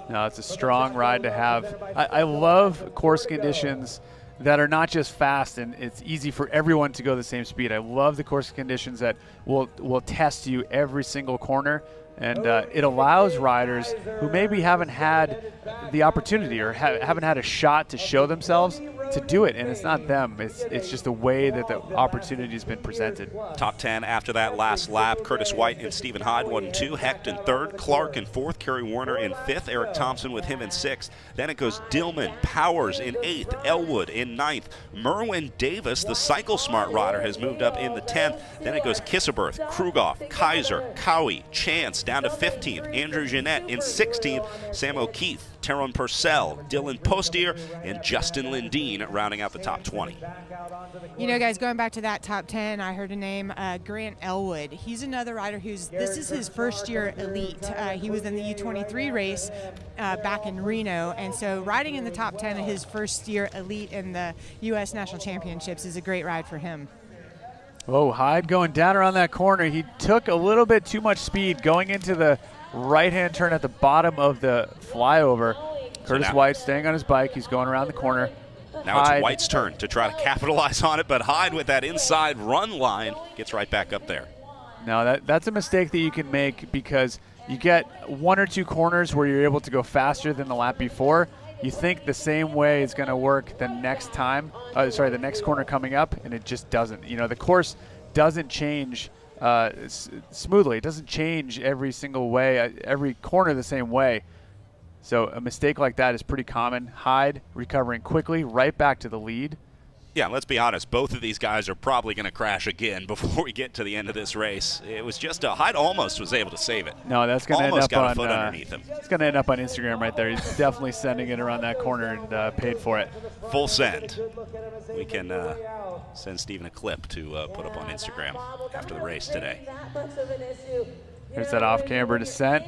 No, it's a strong ride to have. I love course conditions that are not just fast and it's easy for everyone to go the same speed. I love the course conditions that will test you every single corner. And it allows riders who maybe haven't had the opportunity or haven't had a shot to show themselves to do it. And it's not them. It's just the way that the opportunity has been presented. Top 10 after that last lap. Curtis White and Stephen Hyde 1 and 2. Hecht in 3rd. Clark in 4th. Kerry Werner in 5th. Eric Thompson with him in 6th. Then it goes Dillman, Powers in 8th. Elwood in 9th. Merwin Davis, the Cycle Smart rider, has moved up in the 10th. Then it goes Kisseberth, Krugoff, Kaiser, Cowie, Chance down to 15th. Andrew Jeanette in 16th. Sam O'Keefe Teron Purcell, Dylan Postier, and Justin Lin Dean rounding out the top 20. You know, guys, going back to that top 10, I heard a name, Grant Elwood. He's another rider this is his first year elite. He was in the U23 race back in Reno, and so riding in the top 10 of his first year elite in the U.S. National Championships is a great ride for him. Oh, Hyde going down around that corner. He took a little bit too much speed going into the right-hand turn at the bottom of the flyover. Curtis White staying on his bike. He's going around the corner. Now Hyde. it's White's turn to try to capitalize on it, but Hyde with that inside run line gets right back up there. No, that's a mistake that you can make because you get one or two corners where you're able to go faster than the lap before. You think the same way is going to work the next time, the next corner coming up, and it just doesn't. You know, the course doesn't change smoothly. It doesn't change every single way, every corner the same way. So a mistake like that is pretty common. Hyde recovering quickly, right back to the lead. Yeah, let's be honest. Both of these guys are probably going to crash again before we get to the end of this race. It was just Hyde almost was able to save it. No, that's going to end up got a foot underneath him. It's going to end up on Instagram right there. He's definitely sending it around that corner and paid for it. Full send. We can send Steven a clip to put up on Instagram after the race today. There's that off-camber descent.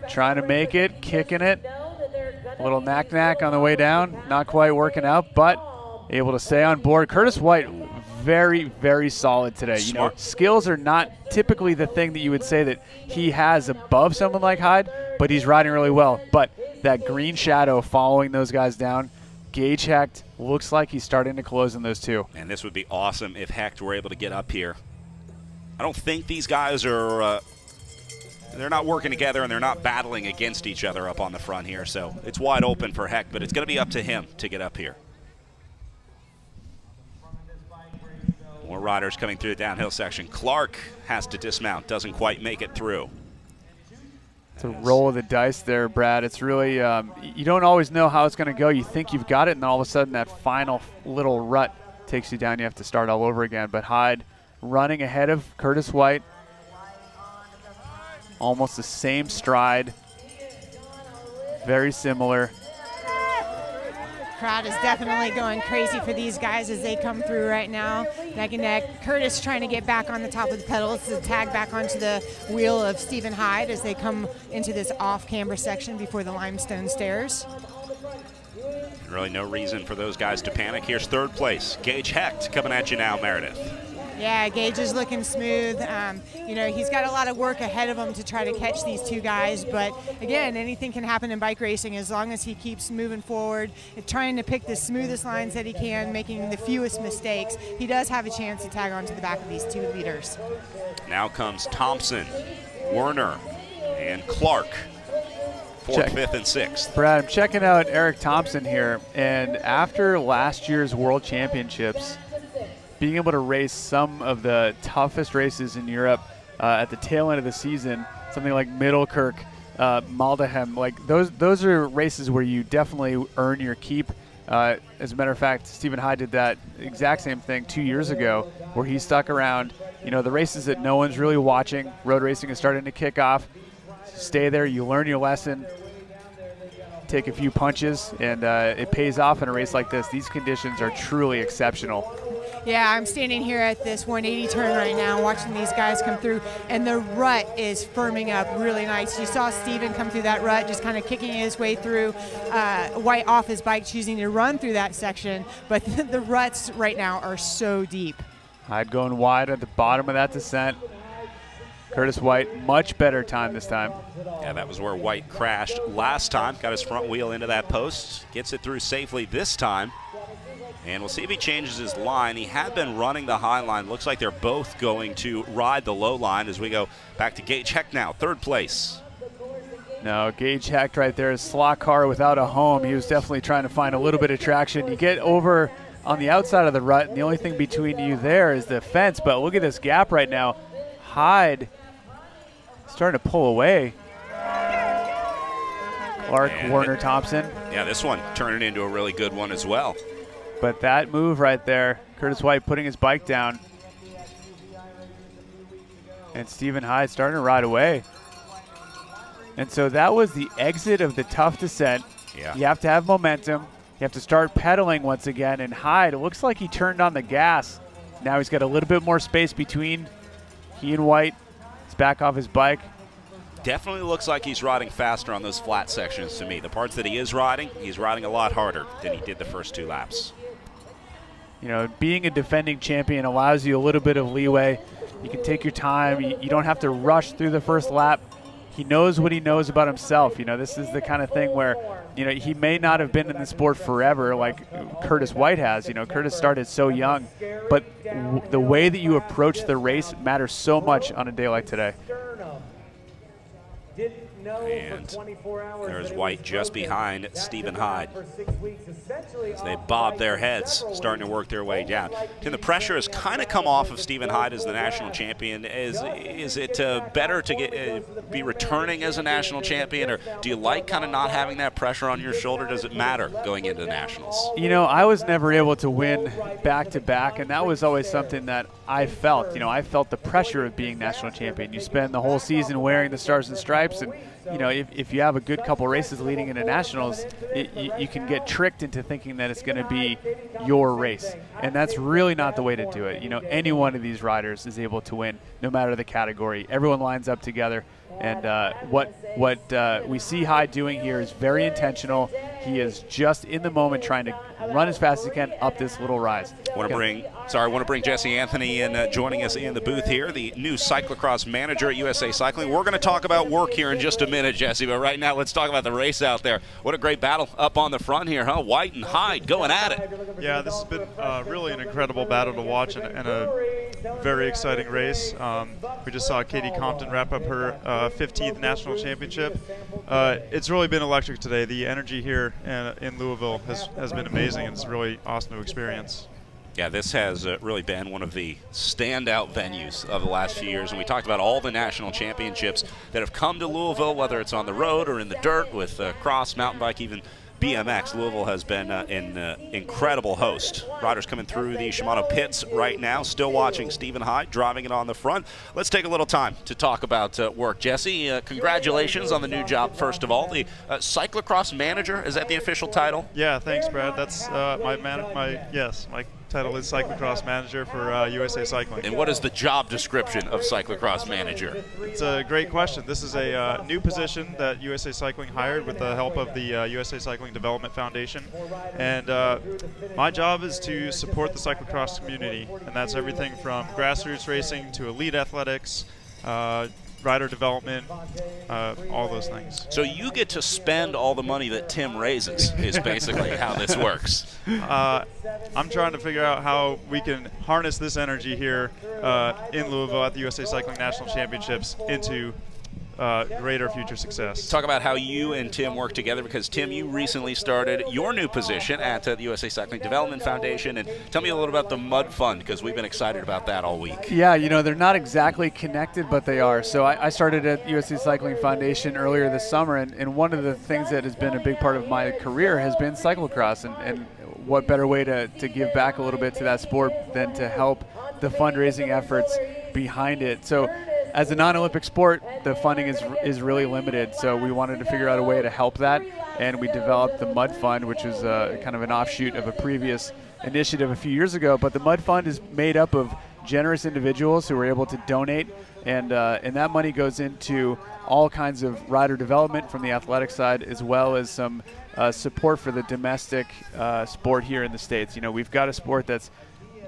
Trying to make it, kicking it. A little knack-knack on the way down. Not quite working out, but able to stay on board. Curtis White, very, very solid today. You know, skills are not typically the thing that you would say that he has above someone like Hyde, but he's riding really well. But that green shadow following those guys down, Gage Hecht looks like he's starting to close in those two. And this would be awesome if Hecht were able to get up here. I don't think these guys are they're not working together and they're not battling against each other up on the front here. So it's wide open for Hecht, but it's going to be up to him to get up here. More riders coming through the downhill section. Clark has to dismount, doesn't quite make it through. It's a roll of the dice there, Brad. It's really, you don't always know how it's going to go. You think you've got it, and all of a sudden that final little rut takes you down. You have to start all over again. But Hyde running ahead of Curtis White. Almost the same stride. Very similar. Crowd is definitely going crazy for these guys as they come through right now, neck and neck. Curtis trying to get back on the top of the pedals to tag back onto the wheel of Stephen Hyde as they come into this off-camber section before the limestone stairs. Really no reason for those guys to panic. Here's third place. Gage Hecht coming at you now, Meredith. Yeah, Gage is looking smooth. You know, he's got a lot of work ahead of him to try to catch these two guys. But, again, anything can happen in bike racing as long as he keeps moving forward, trying to pick the smoothest lines that he can, making the fewest mistakes. He does have a chance to tag onto the back of these two leaders. Now comes Thompson, Werner, and Clark. Fourth, fifth, and sixth. Brad, I'm checking out Eric Thompson here. And after last year's World Championships, being able to race some of the toughest races in Europe at the tail end of the season, something like Middelkerk, Maldegem, like those are races where you definitely earn your keep. As a matter of fact, Stephen Hyde did that exact same thing 2 years ago, where he stuck around. You know, the races that no one's really watching, road racing is starting to kick off. Stay there, you learn your lesson, take a few punches, and it pays off in a race like this. These conditions are truly exceptional. Yeah, I'm standing here at this 180 turn right now watching these guys come through, and the rut is firming up really nice. You saw Steven come through that rut, just kind of kicking his way through, White off his bike, choosing to run through that section, but the ruts right now are so deep. Hyde going wide at the bottom of that descent. Curtis White, much better time this time. Yeah, that was where White crashed last time. Got his front wheel into that post. Gets it through safely this time. And we'll see if he changes his line. He had been running the high line. Looks like they're both going to ride the low line as we go back to Gage Hecht now, third place. No, Gage Hecht right there is slot car without a home. He was definitely trying to find a little bit of traction. You get over on the outside of the rut, and the only thing between you there is the fence. But look at this gap right now. Hyde starting to pull away. Clark, and Werner, Thompson. Yeah, this one turning into a really good one as well. But that move right there, Curtis White putting his bike down. And Stephen Hyde starting to ride away. And so that was the exit of the tough descent Yeah. You have to have momentum. You have to start pedaling once again. And Hyde, it looks like he turned on the gas. Now he's got a little bit more space between he and White. He's back off his bike. Definitely looks like he's riding faster on those flat sections to me. The parts that he is riding, he's riding a lot harder than he did the first 2 laps. You know, being a defending champion allows you a little bit of leeway. You can take your time. You don't have to rush through the first lap. He knows what he knows about himself. You know, this is the kind of thing where, you know, he may not have been in the sport forever like Curtis White has. You know, Curtis started so young, but the way that you approach the race matters so much on a day like today. And there's White just behind Stephen Hyde as they bob their heads, starting to work their way down. And the pressure has kind of come off of Stephen Hyde as the national champion. Is it better to be returning as a national champion, or do you like kind of not having that pressure on your shoulder? Does it matter going into the nationals? You know, I was never able to win back-to-back, and that was always something that I felt. You know, I felt the pressure of being national champion. You spend the whole season wearing the stars and stripes, and you know, if you have a good couple races leading into nationals, you can get tricked into thinking that it's going to be your race. And that's really not the way to do it. You know, any one of these riders is able to win, no matter the category. Everyone lines up together. And what we see Hyde doing here is very intentional. He is just in the moment trying to run as fast as he can up this little rise. I want to bring Jesse Anthony in, joining us in the booth here, the new cyclocross manager at USA Cycling. We're going to talk about work here in just a minute, Jesse, but right now let's talk about the race out there. What a great battle up on the front here, huh? White and Hyde going at it. Yeah, this has been really an incredible battle to watch and a very exciting race. We just saw Katie Compton wrap up her 15th national championship. It's really been electric today. The energy here in Louisville has been amazing, and it's really awesome to experience. Yeah, this has really been one of the standout venues of the last few years. And we talked about all the national championships that have come to Louisville, whether it's on the road or in the dirt with cross, mountain bike, even BMX. Louisville has been an incredible host. Riders coming through the Shimano pits right now, still watching Stephen Hyde driving it on the front. Let's take a little time to talk about work. Jesse, congratulations on the new job, first of all. The cyclocross manager, is that the official title? Yeah, thanks, Brad. That's my title is cyclocross manager for USA Cycling. And what is the job description of cyclocross manager? It's a great question. This is a new position that USA Cycling hired with the help of the USA Cycling Development Foundation. And my job is to support the cyclocross community, and that's everything from grassroots racing to elite athletics, rider development, all those things. So you get to spend all the money that Tim raises is basically how this works. I'm trying to figure out how we can harness this energy here in Louisville at the USA Cycling National Championships into greater future success. Talk about how you and Tim work together, because Tim, you recently started your new position at the USA Cycling Development Foundation, and tell me a little about the Mud Fund, because we've been excited about that all week. Yeah, you know, they're not exactly connected, but they are. So I started at USA Cycling Foundation earlier this summer, and one of the things that has been a big part of my career has been cyclocross, and what better way to give back a little bit to that sport than to help the fundraising efforts behind it. So as a non-Olympic sport, the funding is really limited, so we wanted to figure out a way to help that, and we developed the Mud Fund, which is kind of an offshoot of a previous initiative a few years ago. But the Mud Fund is made up of generous individuals who are able to donate, and that money goes into all kinds of rider development from the athletic side, as well as some support for the domestic sport here in the States. You know, we've got a sport that's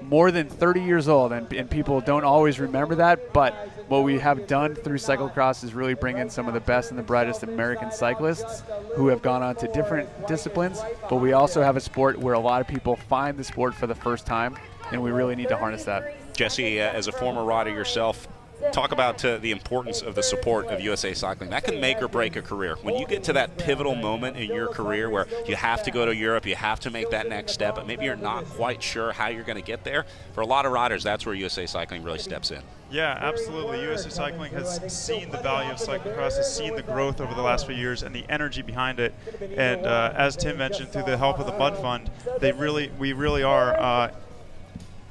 more than 30 years old, and people don't always remember that, but what we have done through cyclocross is really bring in some of the best and the brightest American cyclists who have gone on to different disciplines, but we also have a sport where a lot of people find the sport for the first time, and we really need to harness that. Jesse, as a former rider yourself, talk about the importance of the support of USA Cycling. That can make or break a career. When you get to that pivotal moment in your career where you have to go to Europe, you have to make that next step, but maybe you're not quite sure how you're going to get there, for a lot of riders, that's where USA Cycling really steps in. Yeah, absolutely. USA Cycling has seen the value of cyclocross, has seen the growth over the last few years and the energy behind it. And as Tim mentioned, through the help of the Mud Fund, we really are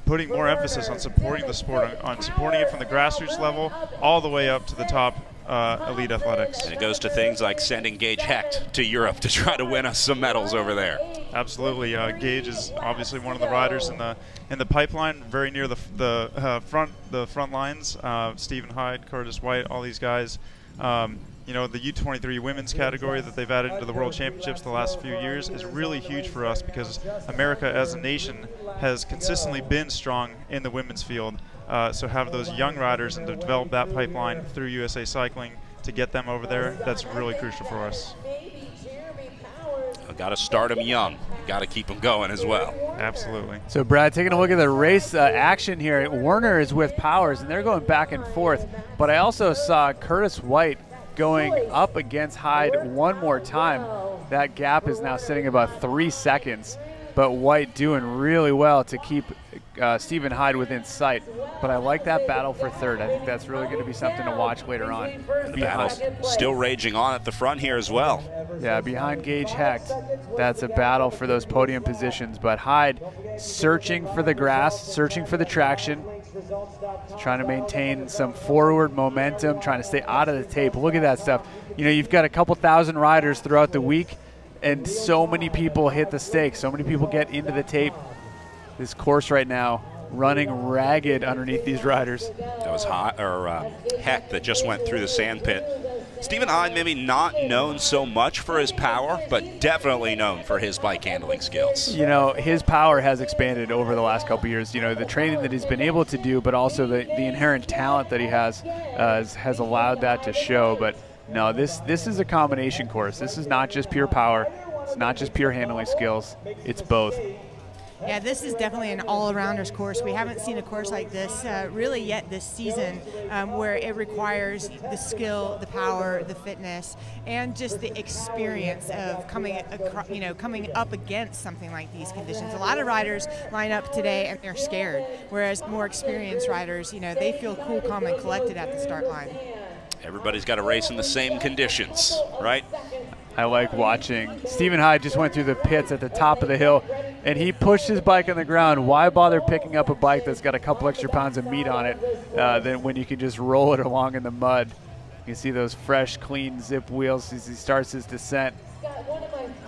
putting more emphasis on supporting the sport, on supporting it from the grassroots level all the way up to the top elite athletics. And it goes to things like sending Gage Hecht to Europe to try to win us some medals over there. Absolutely. Gage is obviously one of the riders in the pipeline, very near the front lines. Stephen Hyde, Curtis White, all these guys. You know, the U23 women's category that they've added to the World Championships the last few years is really huge for us because America as a nation has consistently been strong in the women's field. So have those young riders and to develop that pipeline through USA Cycling to get them over there, that's really crucial for us. Got to start them young. Got to keep them going as well. Absolutely. So, Brad, taking a look at the race action here, Werner is with Powers, and they're going back and forth. But I also saw Curtis White going up against Hyde one more time. That gap is now sitting about 3 seconds. But White doing really well to keep Stephen Hyde within sight. But I like that battle for third. I think that's really going to be something to watch later on. And the battle's still raging on at the front here as well. Yeah, behind Gage Hecht, that's a battle for those podium positions. But Hyde searching for the grass, searching for the traction, trying to maintain some forward momentum, trying to stay out of the tape. Look at that stuff. You know, you've got a couple thousand riders throughout the week, and so many people hit the stakes. So many people get into the tape. This course right now running ragged underneath these riders. That was Hecht that just went through the sand pit. Stephen Hyde maybe not known so much for his power, but definitely known for his bike handling skills. You know, his power has expanded over the last couple years. You know, the training that he's been able to do, but also the inherent talent that he has allowed that to show. But no, this is a combination course. This is not just pure power. It's not just pure handling skills. It's both. Yeah, this is definitely an all-arounders course. We haven't seen a course like this really yet this season, where it requires the skill, the power, the fitness, and just the experience of coming up against something like these conditions. A lot of riders line up today and they're scared, whereas more experienced riders, you know, they feel cool, calm, and collected at the start line. Everybody's got to race in the same conditions, right? I like watching. Stephen Hyde just went through the pits at the top of the hill, and he pushed his bike on the ground. Why bother picking up a bike that's got a couple extra pounds of meat on it than when you can just roll it along in the mud? You can see those fresh, clean zip wheels as he starts his descent.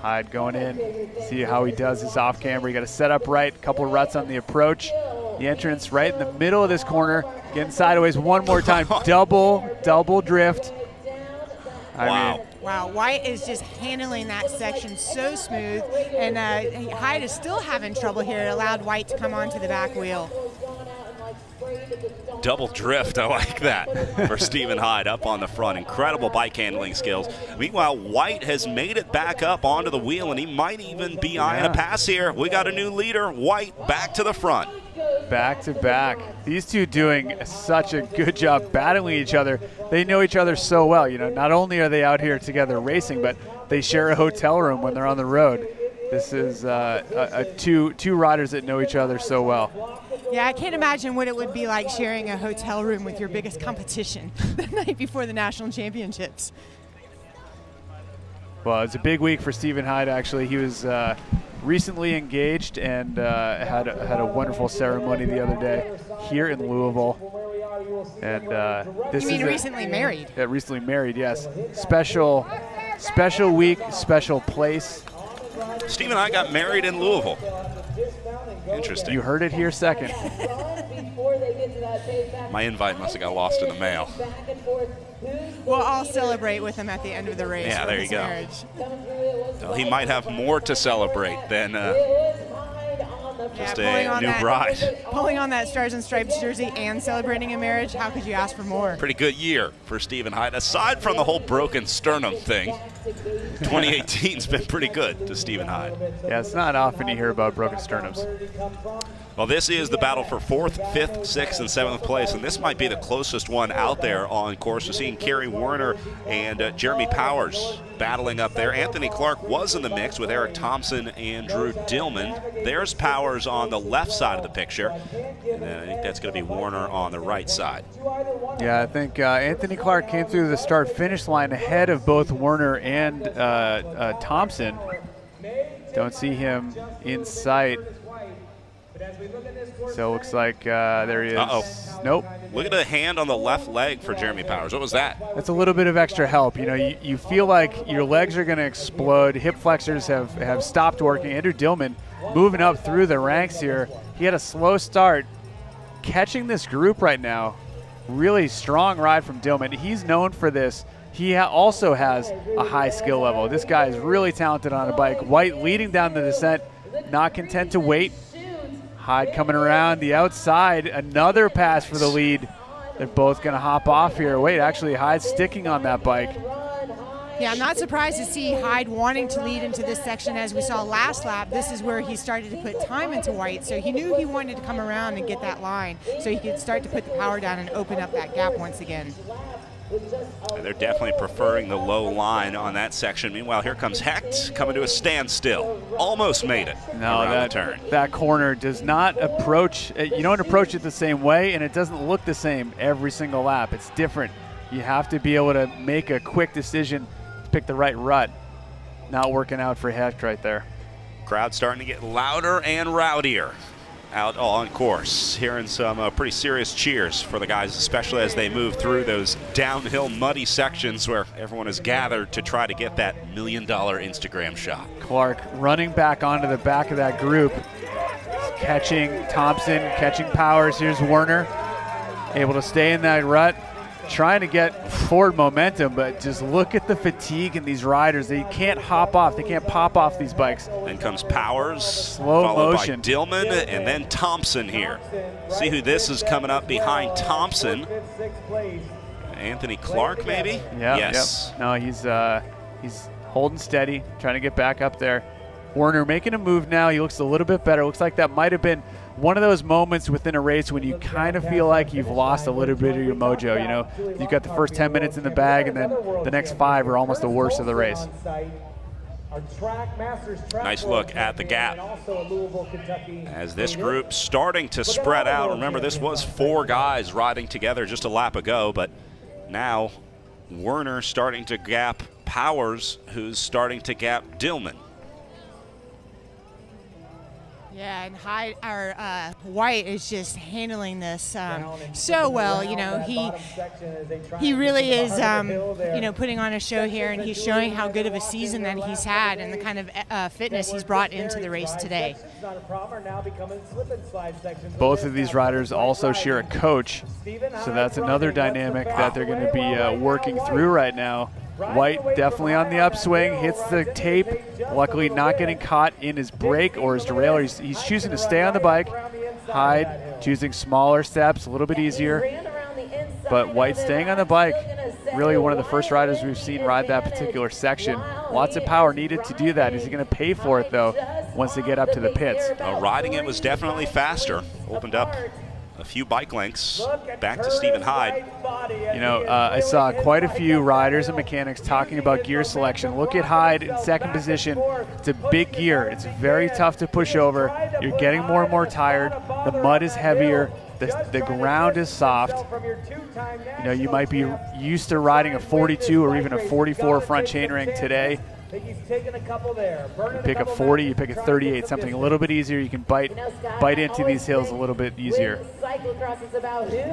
Hyde going in. See how he does his off camber. You got to set up right, a couple ruts on the approach. The entrance right in the middle of this corner. Getting sideways one more time. double drift. Wow, White is just handling that section so smooth, and Hyde is still having trouble here. It allowed White to come onto the back wheel. Double drift, I like that for Stephen Hyde up on the front. Incredible bike handling skills. Meanwhile, White has made it back up onto the wheel, and he might even be eyeing a pass here. We got a new leader, White, back to the front. Back to back. These two doing such a good job battling each other. They know each other so well. You know, not only are they out here together racing, but they share a hotel room when they're on the road. This is two riders that know each other so well. Yeah, I can't imagine what it would be like sharing a hotel room with your biggest competition the night before the national championships. Well, it's a big week for Stephen Hyde, actually. He was recently engaged and had a wonderful ceremony the other day here in Louisville. And this you mean recently married? Yeah, recently married, yes. Special week, special place. Stephen and I got married in Louisville. Interesting. You heard it here second. My invite must have got lost in the mail. We'll all celebrate with him at the end of the race. Yeah, there you go. Marriage. Well, he might have more to celebrate than just a new bride. Pulling on that Stars and Stripes jersey and celebrating a marriage, how could you ask for more? Pretty good year for Stephen Hyde. Aside from the whole broken sternum thing, 2018's been pretty good to Stephen Hyde. Yeah, it's not often you hear about broken sternums. Well, this is the battle for 4th, 5th, 6th, and 7th place, and this might be the closest one out there on course. We're seeing Kerry Werner and Jeremy Powers battling up there. Anthony Clark was in the mix with Eric Thompson and Drew Dillman. There's Powers on the left side of the picture, and I think that's going to be Werner on the right side. Yeah, I think Anthony Clark came through the start-finish line ahead of both Werner and Thompson. Don't see him in sight. So it looks like there he is. Uh-oh. Nope. Look at the hand on the left leg for Jeremy Powers. What was that? That's a little bit of extra help. You know, you feel like your legs are going to explode. Hip flexors have stopped working. Andrew Dillman moving up through the ranks here. He had a slow start. Catching this group right now. Really strong ride from Dillman. He's known for this. He also has a high skill level. This guy is really talented on a bike. White leading down the descent, not content to wait. Hyde coming around the outside. Another pass for the lead. They're both going to hop off here. Wait, actually, Hyde's sticking on that bike. Yeah, I'm not surprised to see Hyde wanting to lead into this section. As we saw last lap, this is where he started to put time into White, so he knew he wanted to come around and get that line so he could start to put the power down and open up that gap once again. They're definitely preferring the low line on that section. Meanwhile, here comes Hecht coming to a standstill. Almost made it around the turn. That corner does not approach. You don't approach it the same way, and it doesn't look the same every single lap. It's different. You have to be able to make a quick decision, pick the right rut. Not working out for Hecht right there. Crowd starting to get louder and rowdier out on course. Hearing some pretty serious cheers for the guys, especially as they move through those downhill muddy sections where everyone is gathered to try to get that $1 million Instagram shot. Clark running back onto the back of that group. Catching Thompson, catching Powers. Here's Werner, able to stay in that rut. Trying to get forward momentum, but just look at the fatigue in these riders. They can't hop off. They can't pop off these bikes. Then comes Powers, slow followed motion by Dillman, and then Thompson here. See who this is coming up behind Thompson. Anthony Clark, maybe? Yeah. Yes. Yep. No, he's holding steady, trying to get back up there. Werner making a move now. He looks a little bit better. Looks like that might have been one of those moments within a race when you kind of feel like you've lost a little bit of your mojo. You know, you've got the first 10 minutes in the bag, and then the next 5 are almost the worst of the race. Nice look at the gap as this group starting to spread out. Remember, this was 4 guys riding together just a lap ago, but now Werner starting to gap Powers, who's starting to gap Dillman. Yeah, and White is just handling this so well. You know, he really is, you know, putting on a show here, and he's showing how good of a season that he's had and the kind of fitness he's brought into the race today. Both of these riders also share a coach, so that's another dynamic that they're going to be working through right now. White definitely on the upswing, hits the tape, luckily not getting caught in his brake or his derailleur. He's choosing to stay on the bike. Hyde choosing smaller steps, a little bit easier. But White staying on the bike, really one of the first riders we've seen ride that particular section. Lots of power needed to do that. Is he going to pay for it, though, once they get up to the pits? Riding it was definitely faster. Opened up a few bike lengths back to Stephen Hyde. You know, I saw quite a few riders and mechanics talking about gear selection. Look at Hyde in second position. It's a big gear. It's very tough to push over. You're getting more and more tired. The mud is heavier. The ground is soft. You know, you might be used to riding a 42 or even a 44 front chainring today. You pick a 40, you pick a 38, something a little bit easier. You can bite into these hills a little bit easier.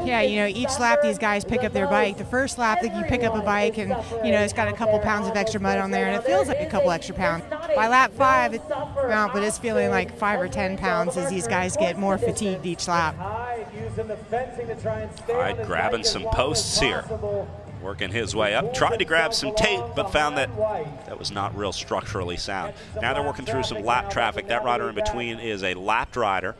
Yeah, you know, each lap these guys pick up their bike. The first lap that you pick up a bike and, you know, it's got a couple pounds of extra mud on there, and it feels like a couple extra pounds. By lap 5, but it's feeling like 5 or 10 pounds as these guys get more fatigued each lap. Hyde grabbing some posts here. Working his way up, tried to grab some tape, but found that was not real structurally sound. Now they're working through some lap traffic. That rider in between is a lapped rider.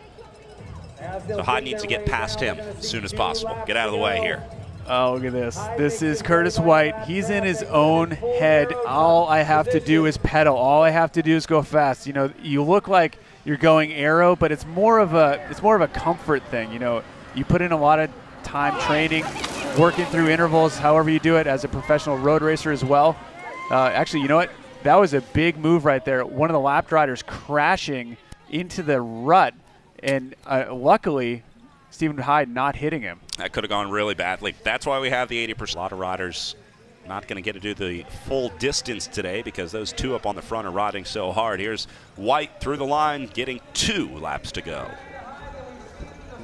So Hyde needs to get past him as soon as possible. Get out of the way here. Oh, look at this. This is Curtis White. He's in his own head. All I have to do is pedal. All I have to do is go fast. You know, you look like you're going aero, but it's more of a comfort thing. You know, you put in a lot of time training, working through intervals, however you do it as a professional road racer as well. Actually, you know what? That was a big move right there. One of the lap riders crashing into the rut, and luckily, Stephen Hyde not hitting him. That could have gone really badly. That's why we have the 80%. A lot of riders not going to get to do the full distance today because those 2 up on the front are riding so hard. Here's White through the line, getting 2 laps to go.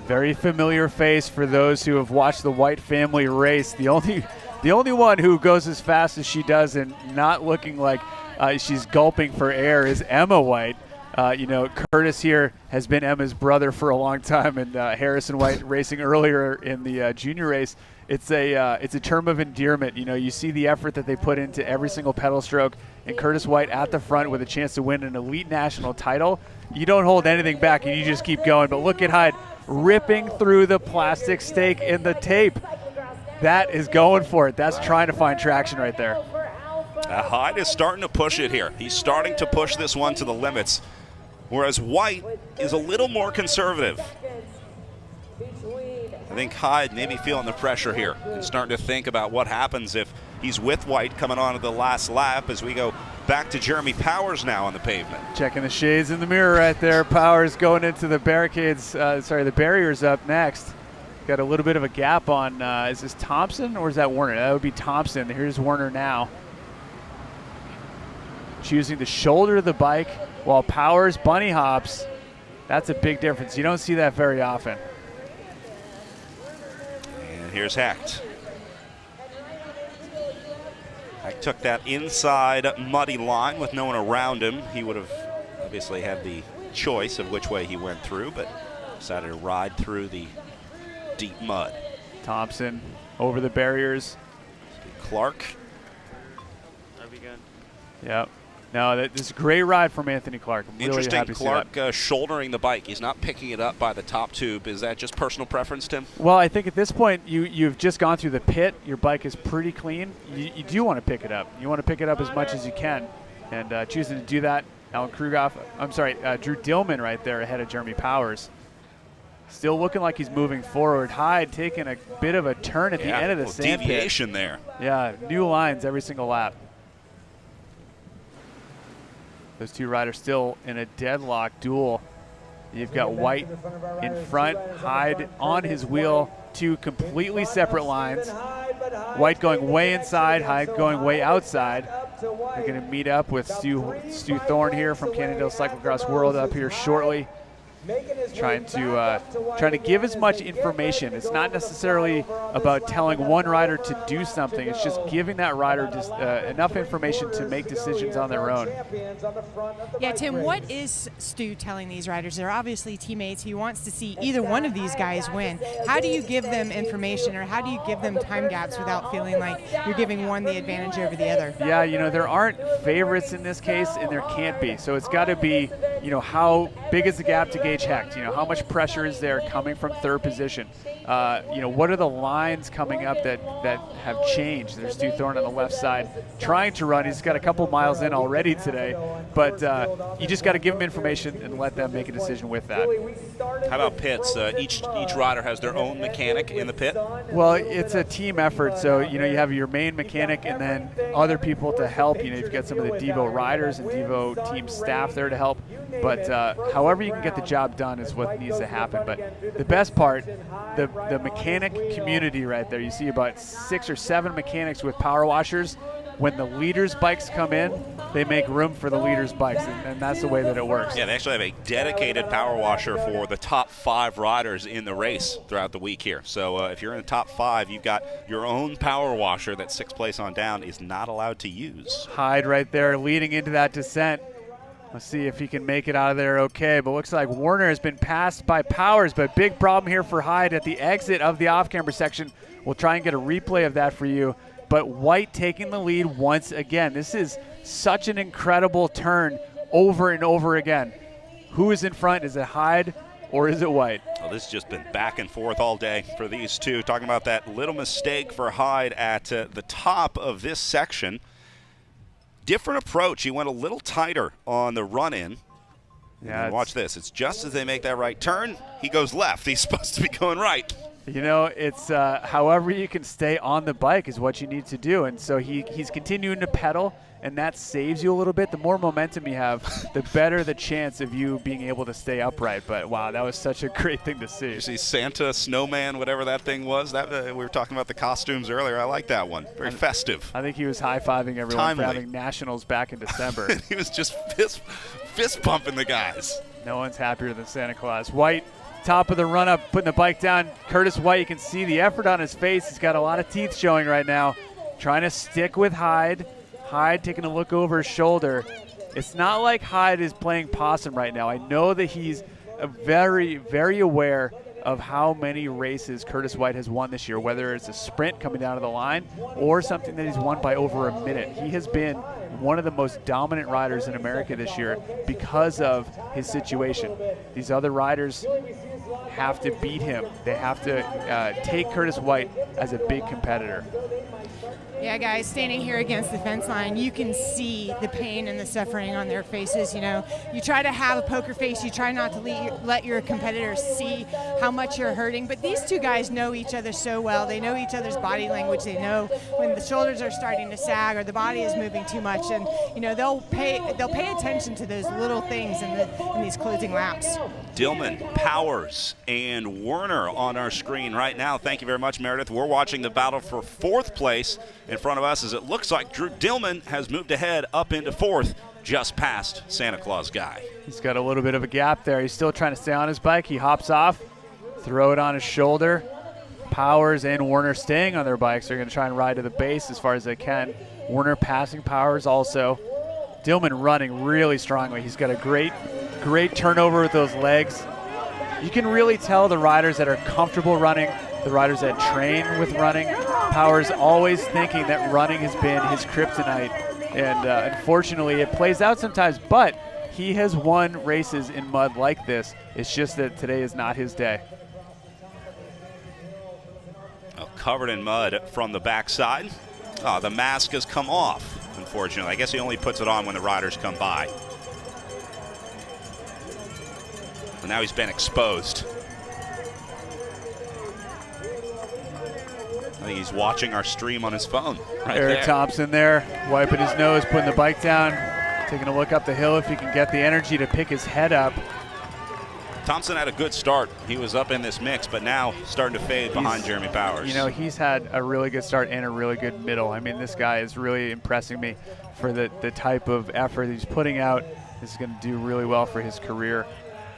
Very familiar face for those who have watched the White family race. The only one who goes as fast as she does and not looking like she's gulping for air is Emma White. Curtis here has been Emma's brother for a long time, and Harrison White racing earlier in the junior race. It's a term of endearment. You see the effort that they put into every single pedal stroke, and Curtis White at the front with a chance to win an elite national title. You don't hold anything back, and you just keep going. But look at Hyde ripping through the plastic stake in the tape. That is going for it. That's trying to find traction right there. Hyde is starting to push it here. He's starting to push this one to the limits, whereas White is a little more conservative. I think Hyde maybe feeling the pressure here and starting to think about what happens if he's with White coming on to the last lap as we go back to Jeremy Powers now on the pavement. Checking the shades in the mirror right there. Powers going into the the barriers up next. Got a little bit of a gap on, is this Thompson or is that Warner? That would be Thompson. Here's Warner now. Choosing to shoulder the bike while Powers bunny hops. That's a big difference. You don't see that very often. And here's Hecht. Hecht took that inside muddy line with no one around him. He would have obviously had the choice of which way he went through, but decided to ride through the deep mud. Thompson over the barriers. Clark. That'd be good. Yep. No, this is a great ride from Anthony Clark. I'm really Interesting, happy to see that. Clark shouldering the bike. He's not picking it up by the top tube. Is that just personal preference, Tim? Well, I think at this point you've just gone through the pit. Your bike is pretty clean. You do want to pick it up. You want to pick it up as much as you can. And choosing to do that, Drew Dillman right there ahead of Jeremy Powers. Still looking like he's moving forward. Hyde taking a bit of a turn at the end of the sand pit. Deviation there. Yeah, new lines every single lap. Those two riders still in a deadlock duel. You've got White in front, Hyde on his wheel, two completely separate lines. White going way inside, Hyde going way outside. They're going to meet up with Stu Thorne here from Cannondale Cyclocross World up here shortly. Trying to give as much information. It's not necessarily about telling one rider to do something. It's just giving that rider just enough information to make decisions on their own. Yeah, Tim, what is Stu telling these riders? They're obviously teammates. He wants to see either one of these guys win. How do you give them information, or how do you give them time gaps without feeling like you're giving one the advantage over the other? Yeah, there aren't favorites in this case, and there can't be. So it's got to be, how big is the gap to Gage Hecht? How much pressure is there coming from third position? What are the lines coming up that have changed? There's Stu Thorne on the left side trying to run. He's got a couple miles in already today, but you just got to give them information and let them make a decision with that. How about pits? Each rider has their own mechanic in the pit? Well, it's a team effort, so you have your main mechanic and then other people to help. You've got some of the Devo riders and Devo team staff there to help, but however you can get the job done is what needs to happen. But the best part, the mechanic community right there, you see about 6 or 7 mechanics with power washers. When the leaders' bikes come in, they make room for the leaders' bikes, and that's the way that it works. Yeah, they actually have a dedicated power washer for the top 5 riders in the race throughout the week here. So if you're in the top 5, you've got your own power washer that 6th place on down is not allowed to use. Hyde right there leading into that descent. Let's see if he can make it out of there okay. But looks like Warner has been passed by Powers, but big problem here for Hyde at the exit of the off-camera section. We'll try and get a replay of that for you. But White taking the lead once again. This is such an incredible turn over and over again. Who is in front? Is it Hyde or is it White? Well, this has just been back and forth all day for these two. Talking about that little mistake for Hyde at the top of this section. Different approach. He went a little tighter on the run-in. Yeah, watch this. It's just as they make that right turn, he goes left. He's supposed to be going right. It's however you can stay on the bike is what you need to do. And so he's continuing to pedal, and that saves you a little bit. The more momentum you have, the better the chance of you being able to stay upright. But, wow, that was such a great thing to see. You see Santa, Snowman, whatever that thing was. That we were talking about the costumes earlier. I like that one. Very festive. I think he was high-fiving everyone for having nationals back in December. He was just fist pumping the guys. No one's happier than Santa Claus. White top of the run-up, putting the bike down. Curtis White, you can see the effort on his face. He's got a lot of teeth showing right now. Trying to stick with Hyde. Hyde taking a look over his shoulder. It's not like Hyde is playing possum right now. I know that he's very, very aware of how many races Curtis White has won this year, whether it's a sprint coming down to the line or something that he's won by over a minute. He has been one of the most dominant riders in America this year because of his situation. These other riders have to beat him. They have to take Curtis White as a big competitor. Yeah, guys, standing here against the fence line, you can see the pain and the suffering on their faces. You know, you try to have a poker face. You try not to let your competitors see how much you're hurting. But these two guys know each other so well. They know each other's body language. They know when the shoulders are starting to sag or the body is moving too much. And, you know, they'll pay attention to those little things in these closing laps. Dillman, Powers, and Werner on our screen right now. Thank you very much, Meredith. We're watching the battle for fourth place. In front of us, as it looks like Drew Dillman has moved ahead up into fourth, just past Santa Claus Guy. He's got a little bit of a gap there. He's still trying to stay on his bike. He hops off, throw it on his shoulder. Powers and Werner staying on their bikes. They're going to try and ride to the base as far as they can. Werner passing Powers also. Dillman running really strongly. He's got a great turnover with those legs. You can really tell the riders that are comfortable running, the riders that train with running. Powers always thinking that running has been his kryptonite, and unfortunately it plays out sometimes, but he has won races in mud like this. It's just that today is not his day. Oh, covered in mud from the backside. Oh, the mask has come off, unfortunately. I guess he only puts it on when the riders come by. But now he's been exposed. I think he's watching our stream on his phone right Eric there. Thompson there, wiping his nose, putting the bike down, taking a look up the hill if he can get the energy to pick his head up. Thompson had a good start. He was up in this mix, but now starting to fade behind Jeremy Powers. You know, he's had a really good start and a really good middle. I mean, this guy is really impressing me for the type of effort he's putting out. This is going to do really well for his career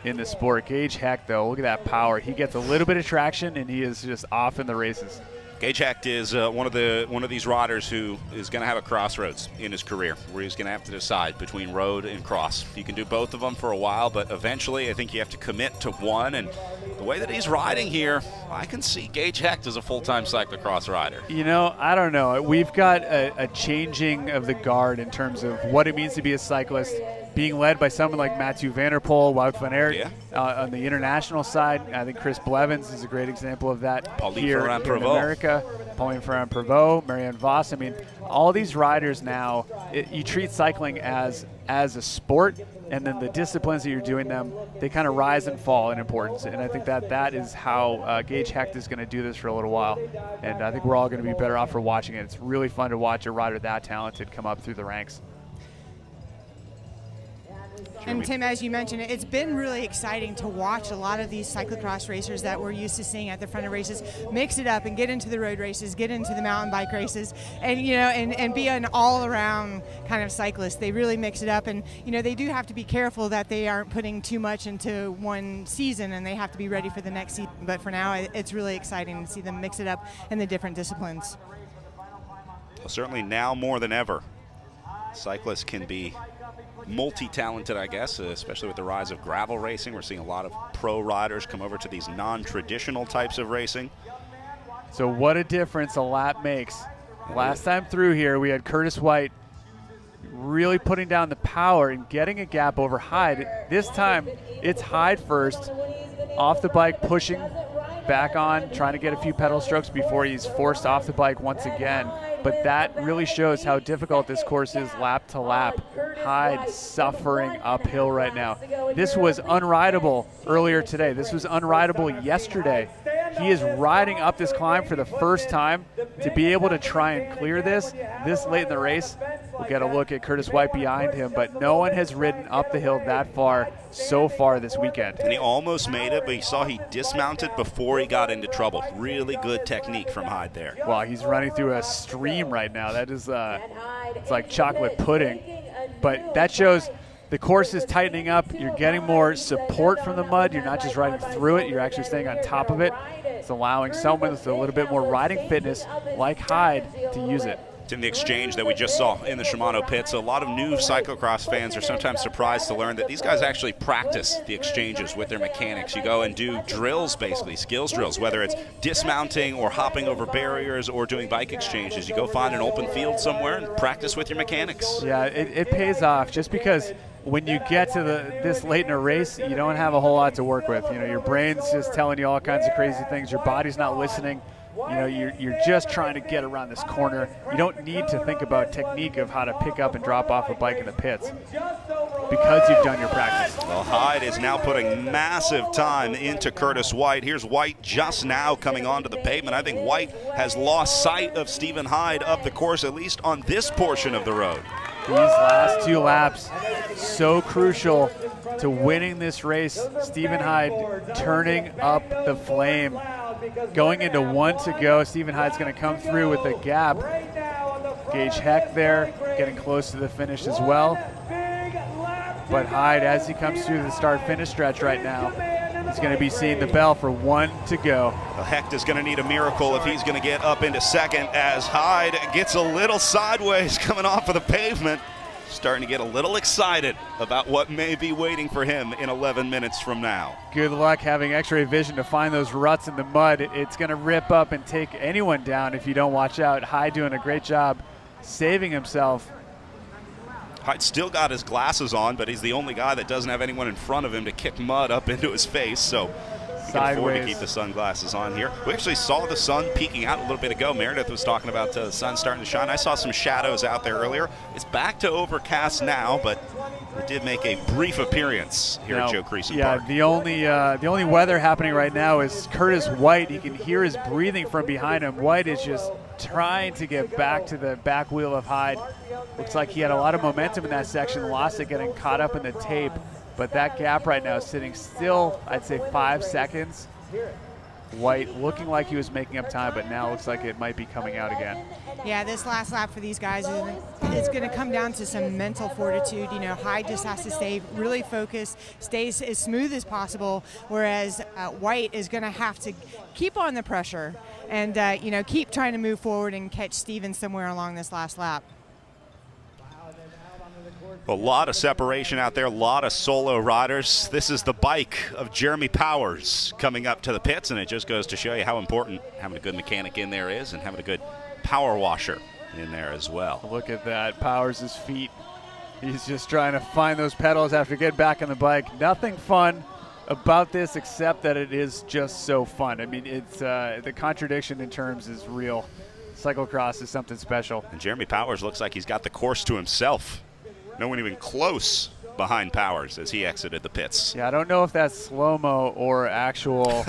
in the sport. Gage Heck, though, look at that power. He gets a little bit of traction, and he is just off in the races. Gage Hecht is one of these riders who is going to have a crossroads in his career where he's going to have to decide between road and cross. You can do both of them for a while, but eventually I think you have to commit to one. And the way that he's riding here, I can see Gage Hecht as a full-time cyclocross rider. You know, I don't know. We've got a changing of the guard in terms of what it means to be a cyclist, being led by someone like Mathieu van der Poel, Wout van Aert. On the international side, I think Chris Blevins is a great example of that here in America. Pauline Ferrand-Prévot, Marianne Vos. I mean, all these riders now, you treat cycling as a sport, and then the disciplines that you're doing them, they kind of rise and fall in importance. And I think that is how Gage Hecht is going to do this for a little while. And I think we're all going to be better off for watching it. It's really fun to watch a rider that talented come up through the ranks. And Tim, as you mentioned, it's been really exciting to watch a lot of these cyclocross racers that we're used to seeing at the front of races mix it up and get into the road races, get into the mountain bike races, and and be an all-around kind of cyclist. They really mix it up, and they do have to be careful that they aren't putting too much into one season, and they have to be ready for the next season. But for now, it's really exciting to see them mix it up in the different disciplines. Well, certainly now more than ever, cyclists can be multi-talented, I guess, especially with the rise of gravel racing. We're seeing a lot of pro riders come over to these non-traditional types of racing. So what a difference a lap makes. Last time through here, we had Curtis White really putting down the power and getting a gap over Hyde. This time, it's Hyde first, off the bike, pushing back on, trying to get a few pedal strokes before he's forced off the bike once again. But that really shows how difficult this course is lap to lap. Hyde suffering uphill right now. This was unrideable earlier today. This was unrideable yesterday. He is riding up this climb for the first time. To be able to try and clear this late in the race, we'll get a look at Curtis White behind him, but no one has ridden up the hill that far so far this weekend. And he almost made it, but you saw he dismounted before he got into trouble. Really good technique from Hyde there. Wow, he's running through a stream right now. That is, it's like chocolate pudding. But that shows the course is tightening up. You're getting more support from the mud. You're not just riding through it. You're actually staying on top of it. It's allowing someone with a little bit more riding fitness, like Hyde, to use it. It's in the exchange that we just saw in the Shimano pits. A lot of new cyclocross fans are sometimes surprised to learn that these guys actually practice the exchanges with their mechanics. You go and do drills, basically, skills drills, whether it's dismounting or hopping over barriers or doing bike exchanges. You go find an open field somewhere and practice with your mechanics. Yeah, it pays off just because when you get to this late in a race, you don't have a whole lot to work with. You know, your brain's just telling you all kinds of crazy things. Your body's not listening. You know, you're just trying to get around this corner. You don't need to think about technique of how to pick up and drop off a bike in the pits because you've done your practice. Well, Hyde is now putting massive time into Curtis White. Here's White just now coming onto the pavement. I think White has lost sight of Stephen Hyde up the course, at least on this portion of the road. These last 2 laps, so crucial to winning this race. Stephen Hyde turning up the flame. Going into 1 to go, Stephen Hyde's going to come through with a gap. Gage Heck there, getting close to the finish as well. But Hyde, as he comes through the start-finish stretch right now, is going to be seeing the bell for 1 to go. Well, Hecht is going to need a miracle if he's going to get up into second, as Hyde gets a little sideways coming off of the pavement. Starting to get a little excited about what may be waiting for him in 11 minutes from now. Good luck having x-ray vision to find those ruts in the mud. It's going to rip up and take anyone down if you don't watch out. Hyde doing a great job saving himself. Hyde still got his glasses on, but he's the only guy that doesn't have anyone in front of him to kick mud up into his face, so he can afford to keep the sunglasses on here. We actually saw the sun peeking out a little bit ago. Meredith was talking about the sun starting to shine. I saw some shadows out there earlier. It's back to overcast now, but it did make a brief appearance here at Joe Creason Park. Yeah, the only weather happening right now is Curtis White. You can hear his breathing from behind him. White is just trying to get back to the back wheel of Hyde. Looks like he had a lot of momentum in that section, lost it getting caught up in the tape. But that gap right now is sitting still, I'd say 5 seconds. White looking like he was making up time, but now looks like it might be coming out again. Yeah, this last lap for these guys, it's going to come down to some mental fortitude. You know, Hyde just has to stay really focused, stay as smooth as possible, whereas White is going to have to keep on the pressure and, you know, keep trying to move forward and catch Steven somewhere along this last lap. A lot of separation out there, a lot of solo riders. This is the bike of Jeremy Powers coming up to the pits, and it just goes to show you how important having a good mechanic in there is and having a good power washer in there as well. Look at that, Powers' feet. He's just trying to find those pedals after getting back on the bike. Nothing fun about this except that it is just so fun. I mean, it's the contradiction in terms is real. Cyclocross is something special. And Jeremy Powers looks like he's got the course to himself. No one even close behind Powers as he exited the pits. Yeah, I don't know if that's slow-mo or actual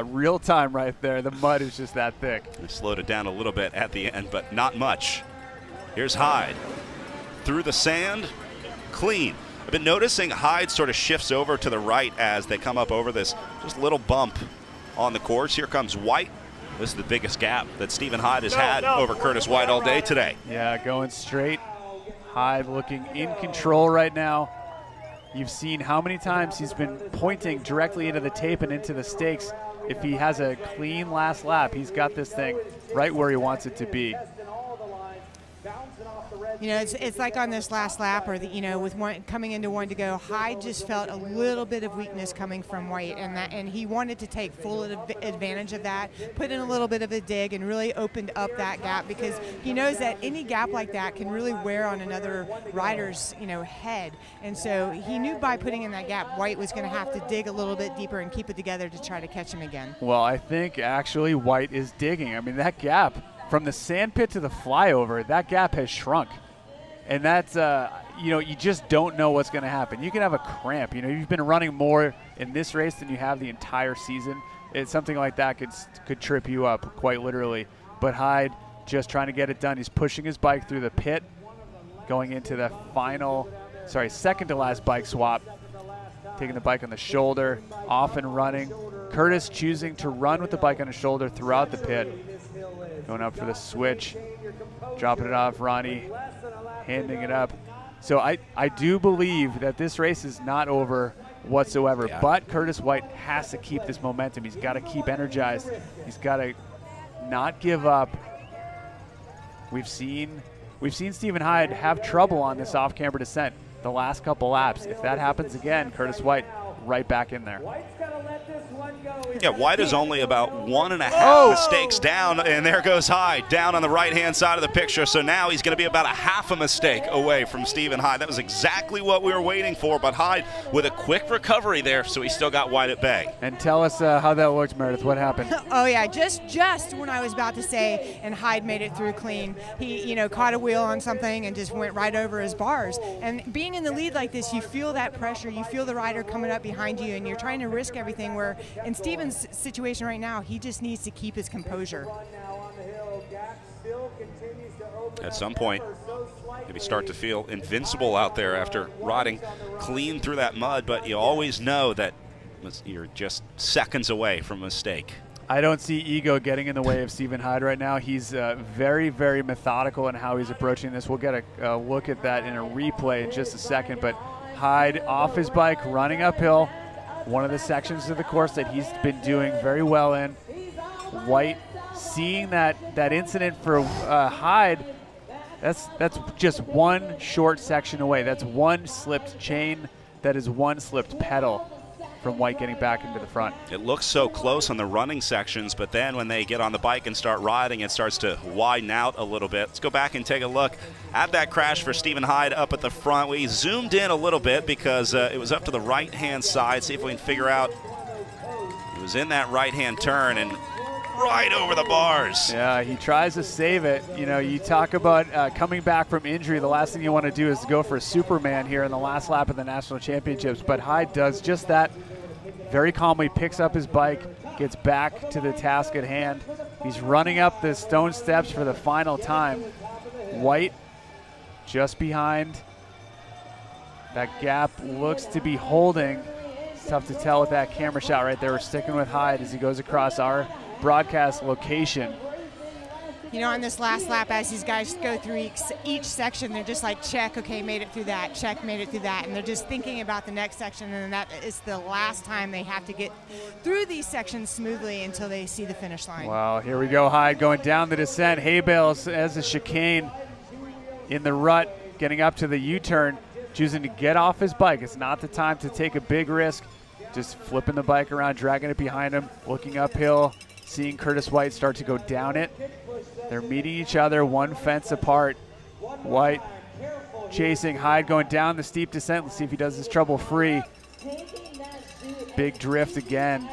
real time right there. The mud is just that thick. They slowed it down a little bit at the end, but not much. Here's Hyde. Through the sand, clean. I've been noticing Hyde sort of shifts over to the right as they come up over this just little bump on the course. Here comes White. This is the biggest gap that Stephen Hyde has had over Curtis White all day today. Yeah, going straight. Hyde looking in control right now. You've seen how many times he's been pointing directly into the tape and into the stakes. If he has a clean last lap, he's got this thing right where he wants it to be. You know, it's like on this last lap, or you know, with one coming into 1 to go, Hyde just felt a little bit of weakness coming from White, and he wanted to take full advantage of that, put in a little bit of a dig, and really opened up that gap, because he knows that any gap like that can really wear on another rider's, you know, head. And so he knew by putting in that gap, White was going to have to dig a little bit deeper and keep it together to try to catch him again. Well, I think actually White is digging. I mean, that gap from the sand pit to the flyover, that gap has shrunk. And that's, you know, you just don't know what's going to happen. You can have a cramp. You know, you've been running more in this race than you have the entire season. It's something like that could trip you up, quite literally. But Hyde just trying to get it done. He's pushing his bike through the pit, going into the second to last bike swap. Taking the bike on the shoulder, off and running. Curtis choosing to run with the bike on his shoulder throughout the pit. Going up for the switch, dropping it off Ronnie, handing it up. So I do believe that this race is not over whatsoever. Yeah. But Curtis White has to keep this momentum. He's got to keep energized. He's got to not give up. We've seen Stephen Hyde have trouble on this off-camber descent the last couple laps. If that happens again, Curtis White right back in there. Yeah, White is only about 1.5 mistakes down, and there goes Hyde down on the right-hand side of the picture. So now he's going to be about a half a mistake away from Stephen Hyde. That was exactly what we were waiting for, but Hyde with a quick recovery there, so he still got White at bay. And tell us how that looked, Meredith. What happened? Oh yeah, just when I was about to say, and Hyde made it through clean. He, caught a wheel on something and just went right over his bars. And being in the lead like this, you feel that pressure. You feel the rider coming up behind you, and you're trying to risk everything. Where in Stephen's situation right now, he just needs to keep his composure. At some point, maybe start to feel invincible out there after riding clean through that mud, but you always know that you're just seconds away from a mistake. I don't see ego getting in the way of Stephen Hyde right now. He's very, very methodical in how he's approaching this. We'll get a look at that in a replay in just a second, but Hyde off his bike, running uphill. One of the sections of the course that he's been doing very well in. White seeing that incident for Hyde, that's just one short section away. That's one slipped chain. That is one slipped pedal from White getting back into the front. It looks so close on the running sections, but then when they get on the bike and start riding, it starts to widen out a little bit. Let's go back and take a look at that crash for Stephen Hyde up at the front. We zoomed in a little bit because it was up to the right-hand side. See if we can figure out. He was in that right-hand turn and right over the bars. Yeah, he tries to save it. You talk about coming back from injury. The last thing you want to do is go for a Superman here in the last lap of the National Championships, but Hyde does just that. Very calmly picks up his bike, gets back to the task at hand. He's running up the stone steps for the final time. White just behind. That gap looks to be holding. It's tough to tell with that camera shot right there. We're sticking with Hyde as he goes across our broadcast location. On this last lap, as these guys go through each section, they're just like, check, okay, made it through that, check, made it through that, and they're just thinking about the next section, and that is the last time they have to get through these sections smoothly until they see the finish line. Wow, here we go, Hyde going down the descent. Hay bales as a chicane in the rut, getting up to the U-turn, choosing to get off his bike. It's not the time to take a big risk, just flipping the bike around, dragging it behind him, looking uphill, seeing Curtis White start to go down it. They're meeting each other one fence apart. White chasing Hyde, going down the steep descent. Let's see if he does this trouble free. Big drift again.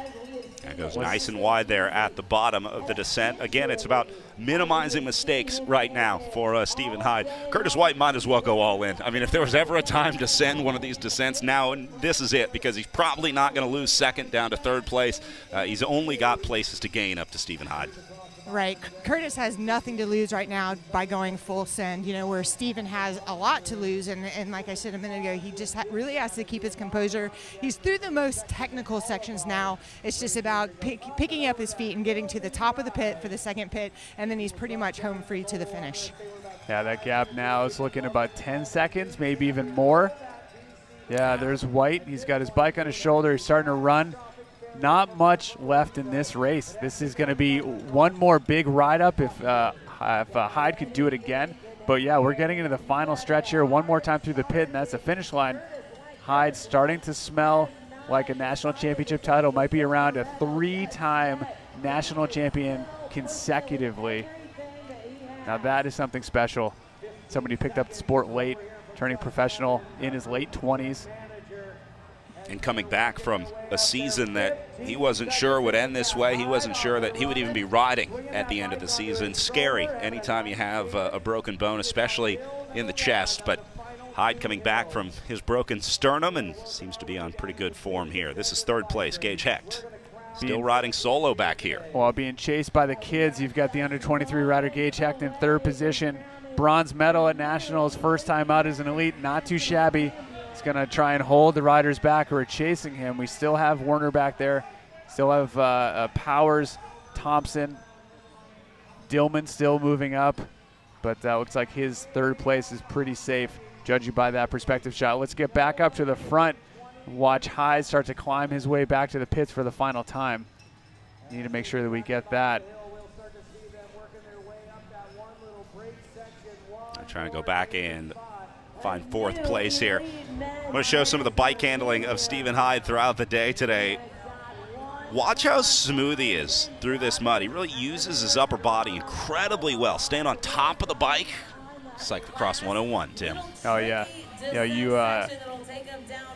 That goes nice and wide there at the bottom of the descent. Again, it's about minimizing mistakes right now for Stephen Hyde. Curtis White might as well go all in. I mean, if there was ever a time to send one of these descents now, and this is it, because he's probably not going to lose second down to third place. He's only got places to gain up to Stephen Hyde. Right. Curtis has nothing to lose right now by going full send, where Stephen has a lot to lose. And like I said a minute ago, he just really has to keep his composure. He's through the most technical sections now. It's just about picking up his feet and getting to the top of the pit for the second pit, and then he's pretty much home free to the finish. Yeah, that gap now is looking about 10 seconds, maybe even more. Yeah, there's White. He's got his bike on his shoulder. He's starting to run. Not much left in this race. This is going to be one more big ride-up if Hyde could do it again. But, yeah, we're getting into the final stretch here. One more time through the pit, and that's the finish line. Hyde starting to smell like a national championship title. Might be around a 3-time national champion consecutively. Now, that is something special. Somebody who picked up the sport late, turning professional in his late 20s. And coming back from a season that he wasn't sure would end this way. He wasn't sure that he would even be riding at the end of the season. Scary anytime you have a broken bone, especially in the chest. But Hyde coming back from his broken sternum and seems to be on pretty good form here. This is third place, Gage Hecht. Still riding solo back here. While being chased by the kids, you've got the under-23 rider Gage Hecht in third position. Bronze medal at Nationals, first time out as an elite, not too shabby. He's going to try and hold the riders back who are chasing him. We still have Warner back there. Still have Powers, Thompson, Dillman still moving up. But looks like his third place is pretty safe. judge you by that perspective shot. Let's get back up to the front and watch Hyde start to climb his way back to the pits for the final time. Need to make sure that we get that. I'm trying to go back and find fourth place here. I'm going to show some of the bike handling of Stephen Hyde throughout the day today. Watch how smooth he is through this mud. He really uses his upper body incredibly well. Staying on top of the bike. Cyclocross 101, Tim. Oh, yeah. You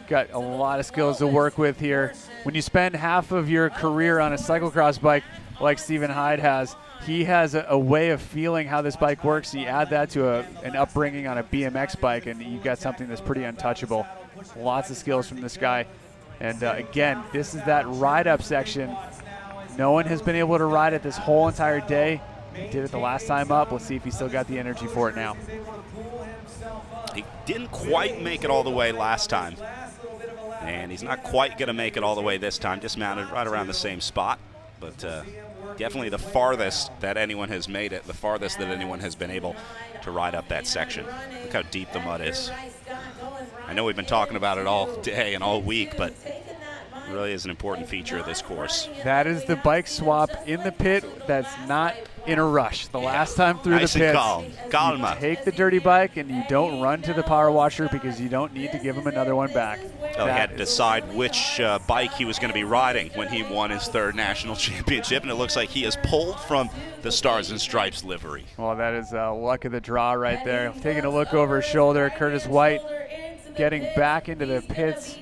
got a lot of skills to work with here. When you spend half of your career on a cyclocross bike like Stephen Hyde has, he has a way of feeling how this bike works. You add that to an upbringing on a BMX bike, and you got something that's pretty untouchable. Lots of skills from this guy. And again, this is that ride-up section. No one has been able to ride it this whole entire day. He did it the last time up. Let's see if he's still got the energy for it now. He didn't quite make it all the way last time. And he's not quite going to make it all the way this time. Dismounted right around the same spot. But definitely the farthest that anyone has made it, the farthest that anyone has been able to ride up that section. Look how deep the mud is. I know we've been talking about it all day and all week, but it really is an important feature of this course. That is the bike swap in the pit that's not in a rush. The last time through nice the pits, calma. you take the dirty bike and you don't run to the power washer because you don't need to give him another one back. He had to decide which bike he was going to be riding when he won his third national championship, and it looks like he has pulled from the Stars and Stripes livery. Well, that is luck of the draw right there. Taking a look over his shoulder, Curtis White getting back into the pits.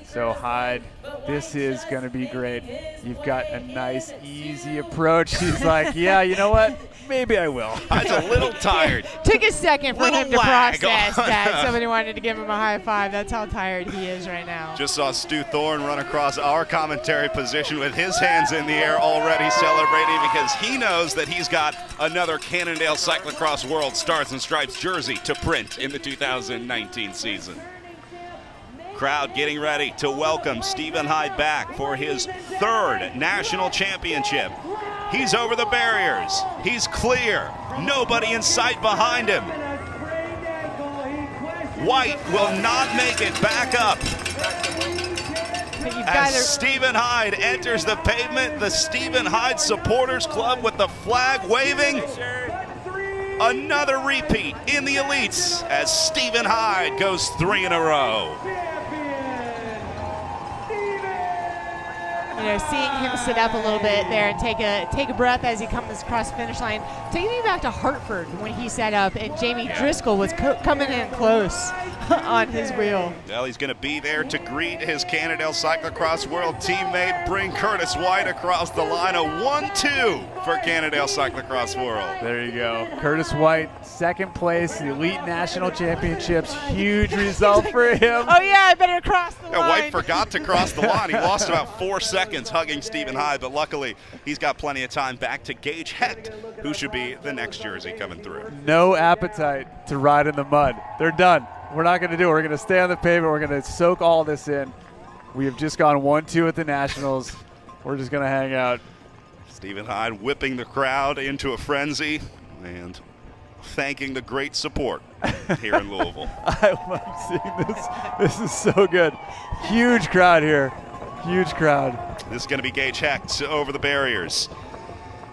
So Hyde, this is going to be great. You've got a nice, easy approach. He's like, yeah, you know what? Maybe I will. He's a little tired. Took a second for him to lag. process that somebody wanted to give him a high five. That's how tired he is right now. Just saw Stu Thorne run across our commentary position with his hands in the air already celebrating because he knows that he's got another Cannondale Cyclocross World Stars and Stripes jersey to print in the 2019 season. Crowd getting ready to welcome Stephen Hyde back for his third national championship. He's over the barriers. He's clear. Nobody in sight behind him. White will not make it back up. As Stephen Hyde enters the pavement, the Stephen Hyde Supporters Club with the flag waving. Another repeat in the elites as Stephen Hyde goes 3 in a row. You know, seeing him sit up a little bit there and take a breath as he comes across the finish line, taking me back to Hartford when he sat up and Jamie Driscoll was coming in close on his wheel. Well, he's going to be there to greet his Cannondale Cyclocross World teammate, bring Curtis White across the line. A 1-2 for Cannondale Cyclocross World. There you go. Curtis White, second place, the Elite National Championships. Huge result for him. Oh, yeah, I better cross the line. White forgot to cross the line. He lost about 4 seconds hugging Stephen Hyde, but luckily he's got plenty of time back to Gage Hecht, who should be the next jersey coming through. No appetite to ride in the mud. They're done. We're not going to do it. We're going to stay on the pavement. We're going to soak all this in. We have just gone 1-2 at the Nationals. We're just going to hang out. Stephen Hyde whipping the crowd into a frenzy and thanking the great support here in Louisville. I love seeing this. This is so good. Huge crowd here. Huge crowd. This is going to be Gage Hecht over the barriers.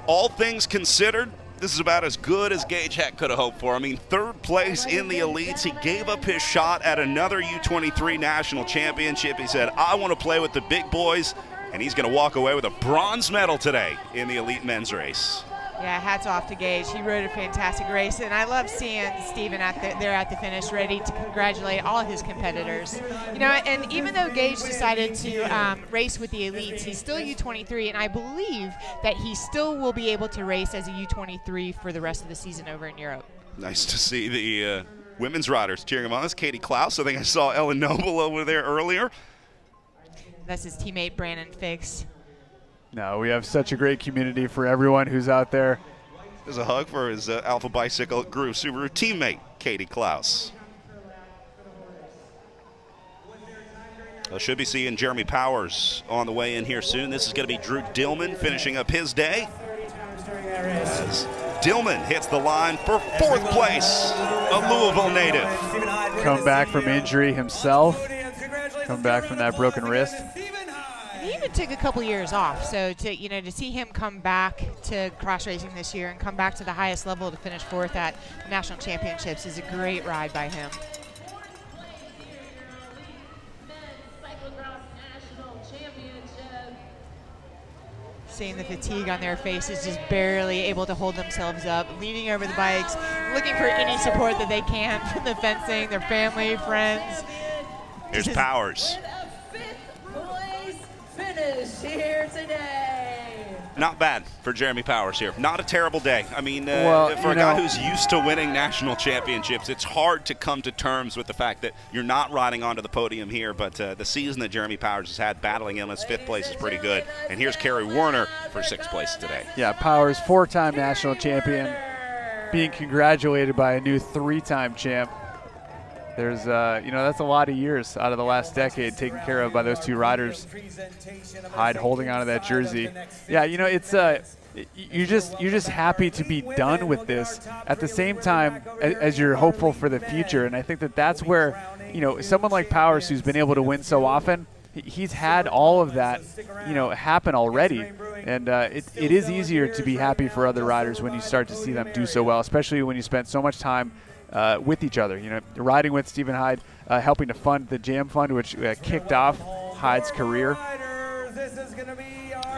All things considered, this is about as good as Gage Hecht could have hoped for. I mean, third place in the elites. He gave up his shot at another U23 national championship. He said, I want to play with the big boys, and he's going to walk away with a bronze medal today in the elite men's race. Yeah, hats off to Gage. He rode a fantastic race, and I love seeing Stephen there at the finish, ready to congratulate all his competitors. You know, and even though Gage decided to race with the elites, he's still U23, and I believe that he still will be able to race as a U23 for the rest of the season over in Europe. Nice to see the women's riders cheering him on. That's Katie Klaus. I think I saw Ellen Noble over there earlier. That's his teammate, Brandon Fix. No, we have such a great community for everyone who's out there. There's a hug for his Alpha Bicycle Groove Subaru teammate, Katie Klaus. I should be seeing Jeremy Powers on the way in here soon. This is going to be Drew Dillman finishing up his day. As Dillman hits the line for 4th place, a Louisville native. Come back from injury himself. Come back from that broken wrist. He even took a couple years off, so to see him come back to cross racing this year and come back to the highest level to finish 4th at the national championships is a great ride by him. Seeing the fatigue on their faces, just barely able to hold themselves up, leaning over the bikes, looking for any support that they can from the fencing, their family, friends. Here's Powers. Finish here today. Not bad for Jeremy Powers here. Not a terrible day. I mean, Well, for a guy who's used to winning national championships, it's hard to come to terms with the fact that you're not riding onto the podium here. But the season that Jeremy Powers has had battling illness, 5th place is pretty good. And here's Kerry Werner for 6th place today. Yeah, Powers, 4-time national champion, being congratulated by a new 3-time champ. There's, that's a lot of years out of the last decade taken care of by those 2 riders. Hyde holding onto that jersey. Yeah, it's you're just happy to be done with this at the same time as you're hopeful for the future. And I think that's where, someone like Powers, who's been able to win so often, he's had all of that, happen already. And it is easier to be happy for other riders when you start to see them do so well, especially when you spend so much time with each other. Riding with Stephen Hyde, helping to fund the Jam Fund, which kicked off Hyde's career.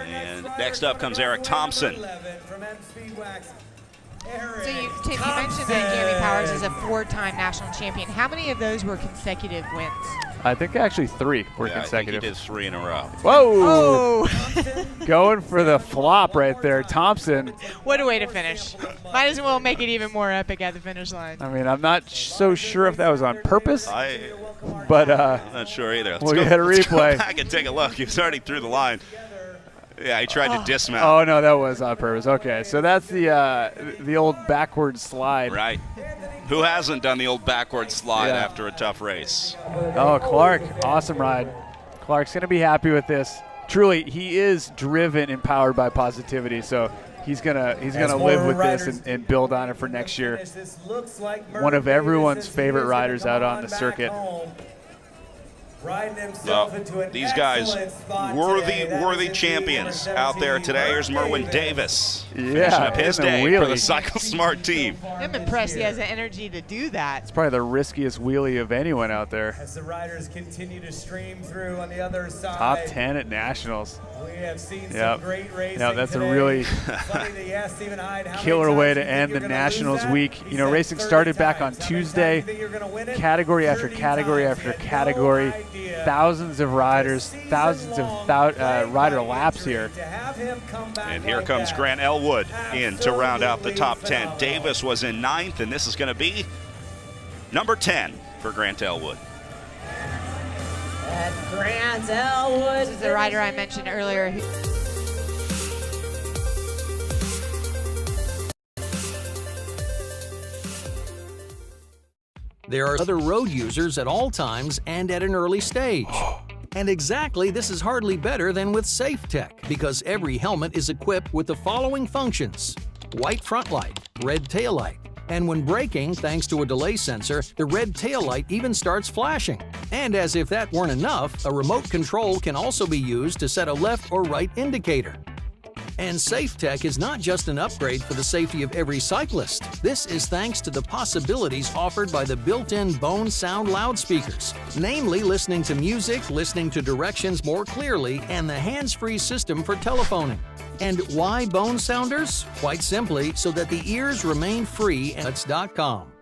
And next up comes Eric Thompson. So Tim, you mentioned that Jeremy Powers is a 4-time national champion. How many of those were consecutive wins? I think actually 3 were consecutive. I think he did 3 in a row. Whoa! Oh. Going for the flop right there, Thompson. What a way to finish. Might as well make it even more epic at the finish line. I mean, I'm not so sure if that was on purpose, but I'm not sure either. We'll get a replay. Let's go back and take a look. He was already through the line. Yeah, he tried to dismount. Oh, no, that was on purpose. Okay, so that's the old backward slide. Right. Who hasn't done the old backward slide after a tough race? Oh, Clark, awesome ride. Clark's going to be happy with this. Truly, he is driven and powered by positivity, so he's gonna live with this and build on it for next year. One of everyone's favorite riders out on the circuit. Well, these guys, worthy champions out there today. Here's Merwin Davis finishing up his day for the Cycle Smart team. I'm impressed he has the energy to do that. It's probably the riskiest wheelie of anyone out there. As the riders continue to stream through on the other side. Top 10 at nationals. We have seen some great racing. Yeah, that's today. a really killer way to end the Nationals week. Racing started back on Tuesday. Category after category after category. Thousands of riders, thousands of rider laps here. And here comes Grant Elwood in to round out the top 10. Davis was in 9th, and this is going to be number 10 for Grant Elwood. At Grant Elwood. This is the rider I mentioned earlier. There are other road users at all times and at an early stage. And exactly this is hardly better than with SafeTech, because every helmet is equipped with the following functions: white front light, red tail light, and when braking, thanks to a delay sensor, the red tail light even starts flashing. And as if that weren't enough, a remote control can also be used to set a left or right indicator. And SafeTech is not just an upgrade for the safety of every cyclist. This is thanks to the possibilities offered by the built-in Bone Sound loudspeakers, namely listening to music, listening to directions more clearly, and the hands-free system for telephoning. And why Bone Sounders? Quite simply, so that the ears remain free. That's.com.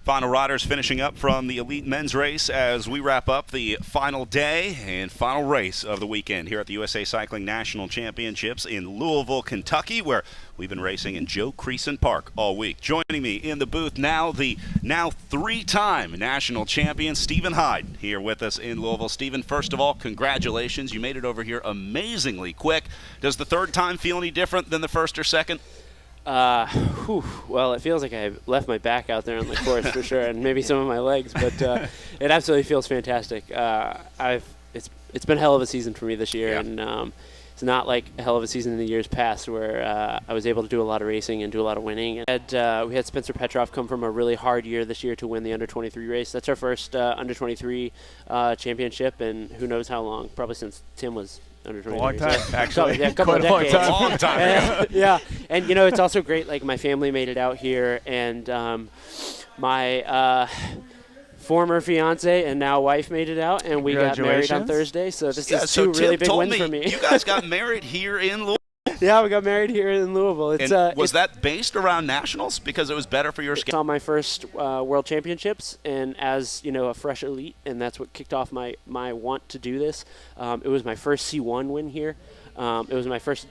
Final riders finishing up from the elite men's race as we wrap up the final day and final race of the weekend here at the USA Cycling National Championships in Louisville, Kentucky, where we've been racing in Joe Creason Park all week. Joining me in the booth now, the now 3-time national champion, Stephen Hyde, here with us in Louisville. Stephen, first of all, congratulations. You made it over here amazingly quick. Does the third time feel any different than the first or second? Well, it feels like I left my back out there on the course for sure, and maybe some of my legs, but it absolutely feels fantastic. It's been a hell of a season for me this year, and it's not like a hell of a season in the years past where I was able to do a lot of racing and do a lot of winning. We had Spencer Petrov come from a really hard year this year to win the under-23 race. That's our first under-23 championship, and who knows how long, probably since Tim was under-23. A long time, actually. Yeah, a couple of decades. A long time. Yeah, and it's also great, like my family made it out here, and my former fiance and now wife made it out, and we got married on Thursday. So this is two really big wins for me. You guys got married here in Louisville. Yeah, we got married here in Louisville. Was that based around nationals because it was better for your schedule? I saw my first World Championships, and as a fresh elite, and that's what kicked off my want to do this. It was my first C1 win here. It was my first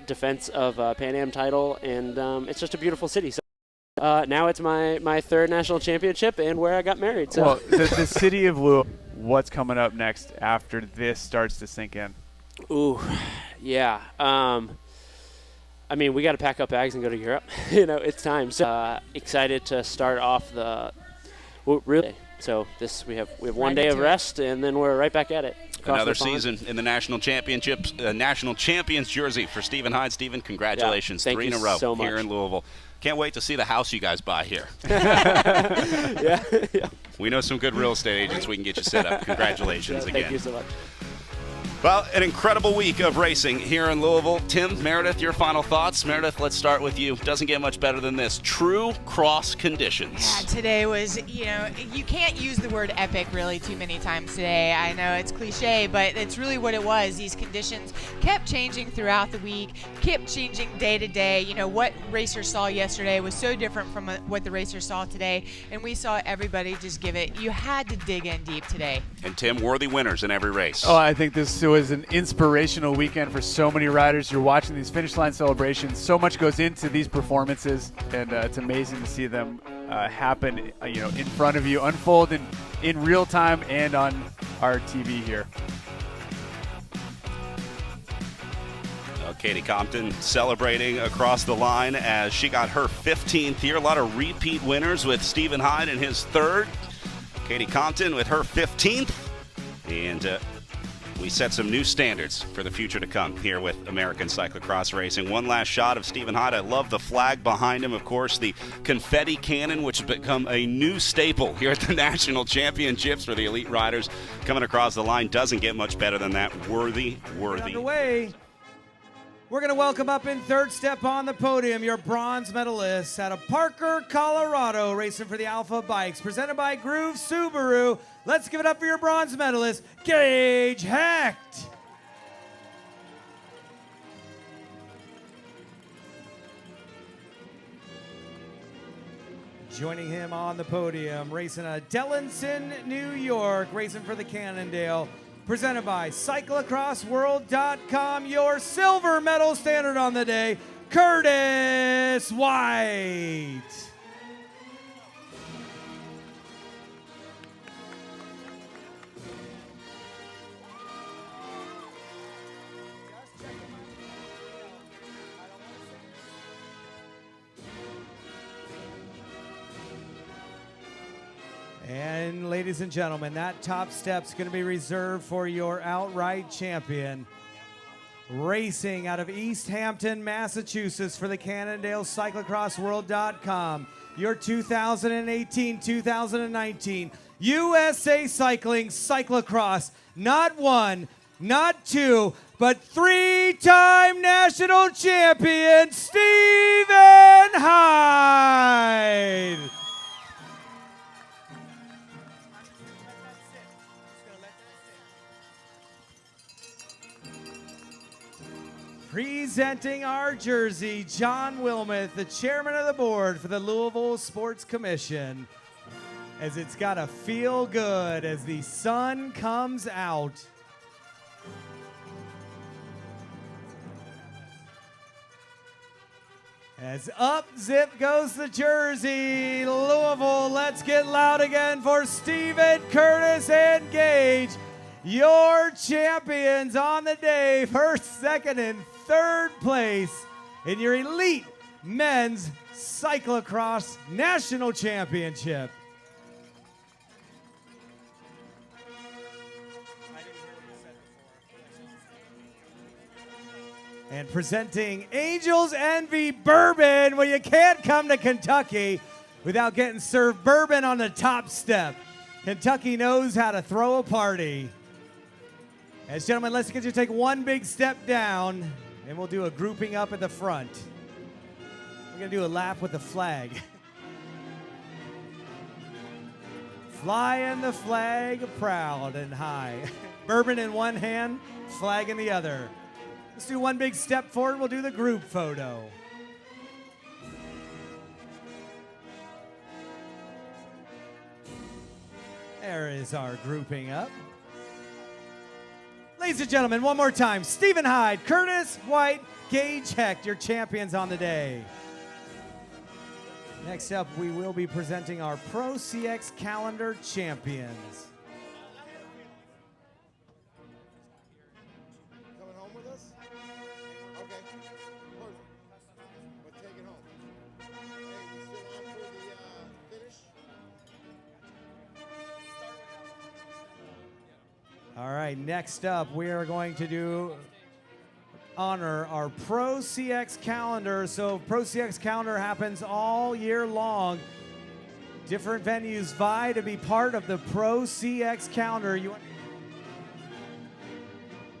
defense of a Pan Am title, and it's just a beautiful city. So now it's my third national championship and where I got married. So. Well, the city of Louisville, what's coming up next after this starts to sink in? Ooh, yeah. I mean, we got to pack up bags and go to Europe. It's time. So excited to start off really. So we have one day of rest, and then we're right back at it. Another season in the national championships, national champions jersey for Stephen Hyde. Stephen, congratulations! Yeah, 3 in a row so here in Louisville. Can't wait to see the house you guys buy here. Yeah. We know some good real estate agents. We can get you set up. Congratulations again. Thank you so much. Well, an incredible week of racing here in Louisville. Tim, Meredith, your final thoughts. Meredith, let's start with you. Doesn't get much better than this. True cross conditions. Yeah, today was, you can't use the word epic really too many times today. I know it's cliche, but it's really what it was. These conditions kept changing throughout the week, kept changing day to day. What racers saw yesterday was so different from what the racers saw today, and we saw everybody just give it. You had to dig in deep today. And Tim, worthy winners in every race. Oh, I think this was an inspirational weekend for so many riders. You're watching these finish line celebrations. So much goes into these performances, and it's amazing to see them happen, in front of you, unfold in real time and on our TV here. Katie Compton celebrating across the line as she got her 15th here. A lot of repeat winners with Stephen Hyde in his third. Katie Compton with her 15th. And we set some new standards for the future to come here with American cyclocross racing. One last shot of Stephen Hyde. I love the flag behind him. Of course, the confetti cannon, which has become a new staple here at the national championships for the elite riders. Coming across the line doesn't get much better than that. Worthy. Underway. We're going to welcome up in third step on the podium your bronze medalists out of Parker, Colorado, racing for the Alpha Bikes, presented by Groove Subaru. Let's give it up for your bronze medalist, Gage Hecht. Joining him on the podium, racing out of Dellenson, New York, racing for the Cannondale, presented by Cyclocrossworld.com, your silver medal standard on the day, Curtis White. And ladies and gentlemen, that top step's going to be reserved for your outright champion. Racing out of East Hampton, Massachusetts for the Cannondale Cyclocrossworld.com, your 2018-2019 USA Cycling Cyclocross, not one, not two, but three-time national champion, Stephen Hyde. Presenting our jersey, John Wilmoth, the chairman of the board for the Louisville Sports Commission, as it's got to feel good as the sun comes out. As up zip goes the jersey, Louisville, let's get loud again for Stephen, Curtis, and Gage, your champions on the day, first, second, and third place in your elite men's cyclocross national championship. And presenting Angels Envy Bourbon. Well, you can't come to Kentucky without getting served bourbon on the top step. Kentucky knows how to throw a party. As gentlemen, let's get you to take one big step down, and we'll do a grouping up at the front. We're gonna do a lap with the flag. Flying the flag proud and high. Bourbon in one hand, flag in the other. Let's do one big step forward. We'll do the group photo. There is our grouping up. Ladies and gentlemen, one more time. Stephen Hyde, Curtis White, Gage Hecht, your champions on the day. Next up, we will be presenting our Pro CX Calendar champions. Coming home with us? Okay. Perfect. But take it home. Hey, we still on for the finish? All right, next up, we are going to honor our Pro CX calendar. So Pro CX calendar happens all year long. Different venues vie to be part of the Pro CX calendar.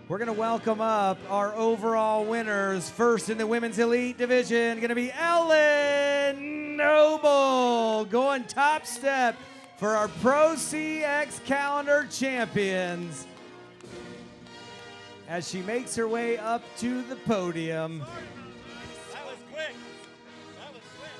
We're going to welcome up our overall winners. First in the women's elite division, going to be Ellen Noble going top step for our Pro CX calendar champions as she makes her way up to the podium. That was quick. That was quick.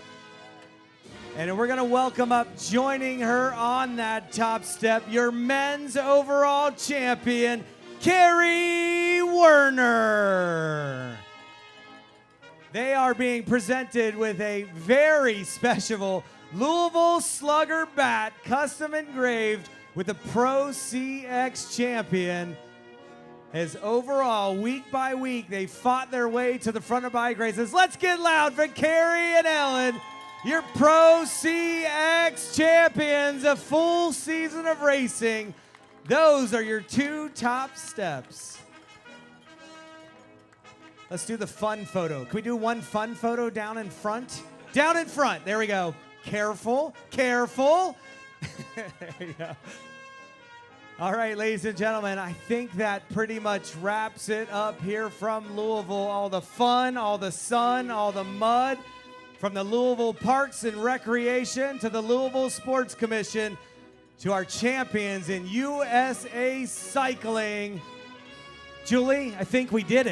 And we're going to welcome up, joining her on that top step, your men's overall champion, Carrie Werner. They are being presented with a very special Louisville Slugger bat, custom engraved with the Pro CX champion. As overall, week by week, they fought their way to the front of bike races. Let's get loud for Carrie and Ellen, your Pro CX champions, a full season of racing. Those are your two top steps. Let's do the fun photo. Can we do one fun photo down in front? Down in front, there we go. Careful, careful. There you go. All right, ladies and gentlemen, I think that pretty much wraps it up here from Louisville. All the fun, all the sun, all the mud, from the Louisville Parks and Recreation to the Louisville Sports Commission to our champions in USA Cycling. Julie, I think we did it.